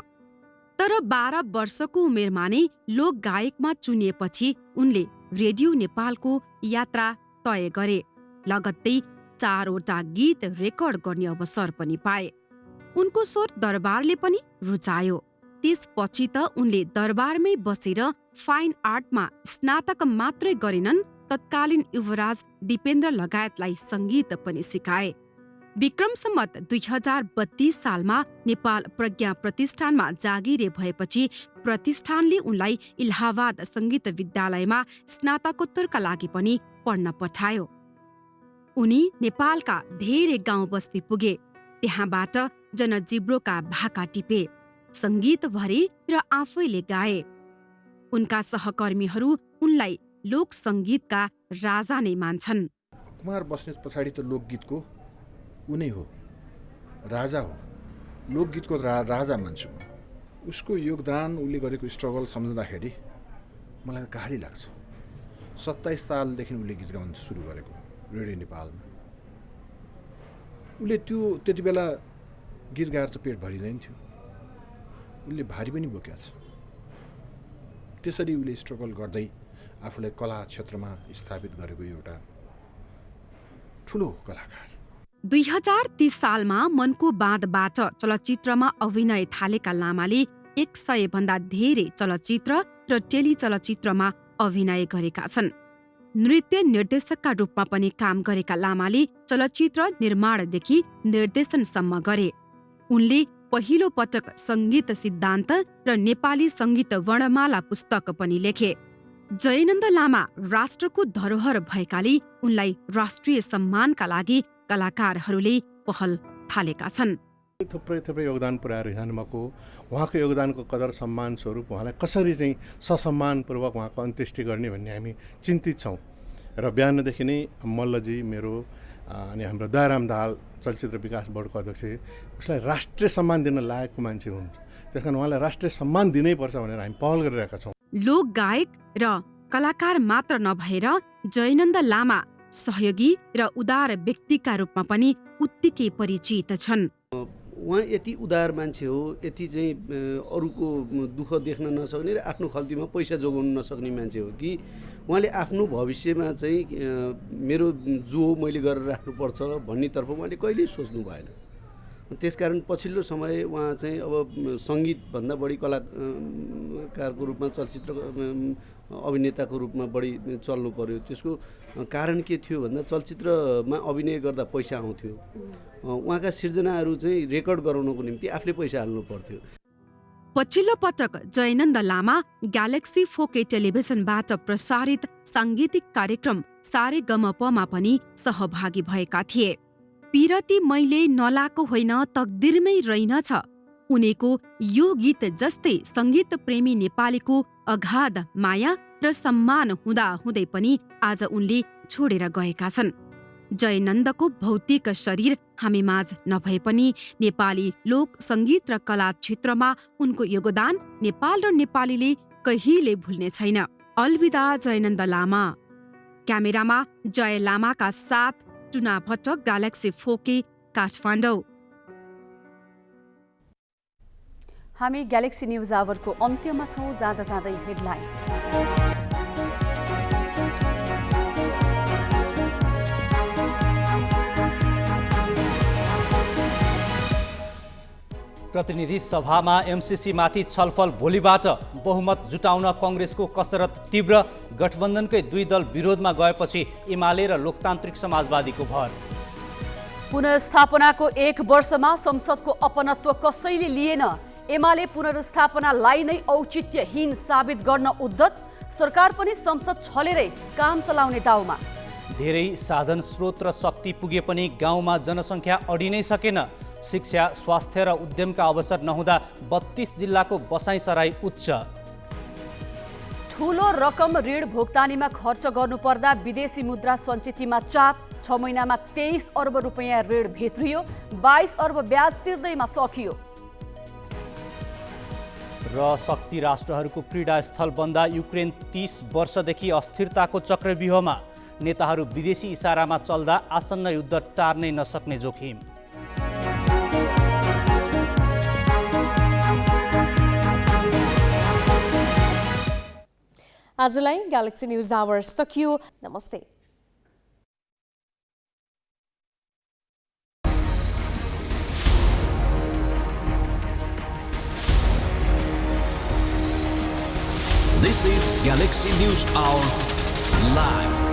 तर 12 वर्षको उमेरमा नै लोक गायकमा चुनिएपछि उनले रेडियो नेपालको यात्रा तय गरे। लगत्तै 4वटा गीत रेकर्ड गर्ने अवसर पनि पाए। उनको स्वर दरबारले पनि रुचायो। त्यसपछि त उनले दरबारमै बसेर फाइन आर्टमा स्नातक मात्रै गरेनन्, तत्कालीन युवराज दिपेन्द्र लगायतलाई सङ्गीत पनि सिकाए। विक्रम सम्वत 2032 सालमा नेपाल प्रज्ञा प्रतिष्ठानमा जागिरे भएपछि प्रतिष्ठानले उनलाई इलाहाबाद सङ्गीत विद्यालयमा स्नातकोत्तरका लागि पनि पढ्न पठायो। उनी नेपालका धेरै गाउँ बस्ती पुगे। त्यहाँबाट जनजिब्रोका भाका टिपे, सङ्गीत भरे र आफैले गाए। उनका सहकर्मीहरू उनलाई लोक सङ्गीतका राजा नै मान्छन्। कुमार बस्नेत पछाडि त लोकगीतको उनै हो, राजा हो, लोकगीतको राजा मान्छु म। उसको योगदान, उसले गरेको स्ट्रगल सम्झँदाखेरि मलाई गाह्री लाग्छ। 27 सालदेखि उसले गीत गाउन सुरु गरेको रेडियो नेपालमा। उसले त्यति बेला गीत गाएर त पेट भरिँदैन थियो, उसले भारी पनि बोकेको छ। त्यसरी उसले स्ट्रगल गर्दै आफूलाई कला क्षेत्रमा स्थापित गरेको एउटा ठुलो कलाकार। 2030 सालमा मनको बाँधबाट चलचित्रमा अभिनय थालेका लामाले 100 भन्दा धेरै चलचित्र र टेलिचलचित्रमा अभिनय गरेका छन्। नृत्य निर्देशकका रूपमा पनि काम गरेका लामाले चलचित्र निर्माणदेखि निर्देशनसम्म गरे। उनले पहिलो पटक सङ्गीत सिद्धान्त र नेपाली सङ्गीत वर्णमाला पुस्तक पनि लेखे। जयनन्द लामा राष्ट्रको धरोहर भएकाले उनलाई राष्ट्रिय सम्मानका लागि कलाकारहरूले पहल थालेका छन्। थुप्रै योगदान पुर्याएर जानुभएको, उहाँको योगदानको कदर सम्मान स्वरूप उहाँलाई कसरी चाहिँ ससम्मानपूर्वक उहाँको अन्त्येष्टि गर्ने भन्ने हामी चिन्तित छौँ। र बिहानदेखि नै मल्लजी मेरो अनि हाम्रो दयाराम दाहाल चलचित्र विकास बोर्डको अध्यक्ष, उसलाई राष्ट्रिय सम्मान दिन लागेको मान्छे हुन्। त्यस कारण उहाँलाई राष्ट्रिय सम्मान दिनैपर्छ भनेर हामी पहल गरिरहेका छौँ। लोक गायक र कलाकार मात्र नभएर जयनन्द लामा सहयोगी र उदार व्यक्तिका रूपमा पनि उत्तिकै परिचित छन्। उहाँ यति उदार मान्छे हो, यति चाहिँ अरूको दुःख देख्न नसक्ने र आफ्नो खल्तीमा पैसा जोगाउन नसक्ने मान्छे हो कि उहाँले आफ्नो भविष्यमा चाहिँ मेरो जो मैले गरेर राख्नुपर्छ भन्नेतर्फ उहाँले कहिल्यै सोच्नु भएन। त्यसकारण पछिल्लो समय उहाँ चाहिँ अब सङ्गीतभन्दा बढी कलाकारको रूपमा, चलचित्र अभिनेताको रूपमा बढी चल्नु पर्यो। त्यसको कारण के थियो भन्दा चलचित्रमा अभिनय गर्दा पैसा आउँथ्यो, उहाँका सिर्जनाहरू चाहिँ रेकर्ड गराउनको निम्ति आफूले पैसा हाल्नु पर्थ्यो। पछिल्लो पटक जयनन्द लामा ग्यालेक्सी 4K टेलिभिजनबाट प्रसारित साङ्गीतिक कार्यक्रम सारेगमपमा पनि सहभागी भएका थिए। पिरती मैले नलाको होइन तकदिरमै रहेनछ, उनीको यो गीत जस्तै सङ्गीत प्रेमी नेपालीको अगाध माया र सम्मान हुँदा हुँदै पनि आज उनले छोडेर गएका छन्। जयनन्दको भौतिक शरीर हामी माझ नभए पनि नेपाली लोक सङ्गीत र कला क्षेत्रमा उनको योगदान नेपाल र नेपालीले कहिले भुल्ने छैन। अलविदा जयनन्द लामा। क्यामेरामा जय लामाका साथ टुना भट्ट, ग्यालेक्सी 4K, काठमाडौँ। हामी ग्यालेक्सी न्युज आवरको अन्त्यमा छौँ। जाँदा जाँदै हेडलाइन्स। प्रतिनिधि सभामा एमसिसी माथि छलफल भोलिबाट। बहुमत जुटाउन कङ्ग्रेसको कसरत तीव्र। गठबन्धनकै 2 दल विरोधमा गएपछि एमाले र लोकतान्त्रिक समाजवादीको भर। पुनर्स्थापनाको 1 वर्षमा संसदको अपनत्व कसैले लिएन। एमाले पुनर्स्थापनालाई नै औचित्यहीन साबित गर्न उद्धत। सरकार पनि संसद छलेरै काम चलाउने दाउमा। धेरै साधन स्रोत र शक्ति पुगे पनि गाउँमा जनसङ्ख्या अडि नै सकेन। शिक्षा, स्वास्थ्य र उद्यमका अवसर नहुँदा 32 जिल्लाको बसाइसराई उच्च। ठूलो रकम ऋण भुक्तानीमा खर्च गर्नुपर्दा विदेशी मुद्रा सञ्चितमा चाप। 6 महिनामा 23 अर्ब रुपैयाँ ऋण भित्रियो, 22 अर्ब ब्याज तिर्दैमा सकियो। र शक्ति राष्ट्रहरूको पीडा स्थल बन्दा युक्रेन 30 वर्षदेखि अस्थिरताको चक्रव्यूहमा। नेताहरू विदेशी इसारामा चल्दा आसन्न युद्ध टार्नै नसक्ने जोखिम। आजलाई ग्यालेक्सी न्युज आवर्स सकियो। नमस्ते। This is Galaxy News Hour Live.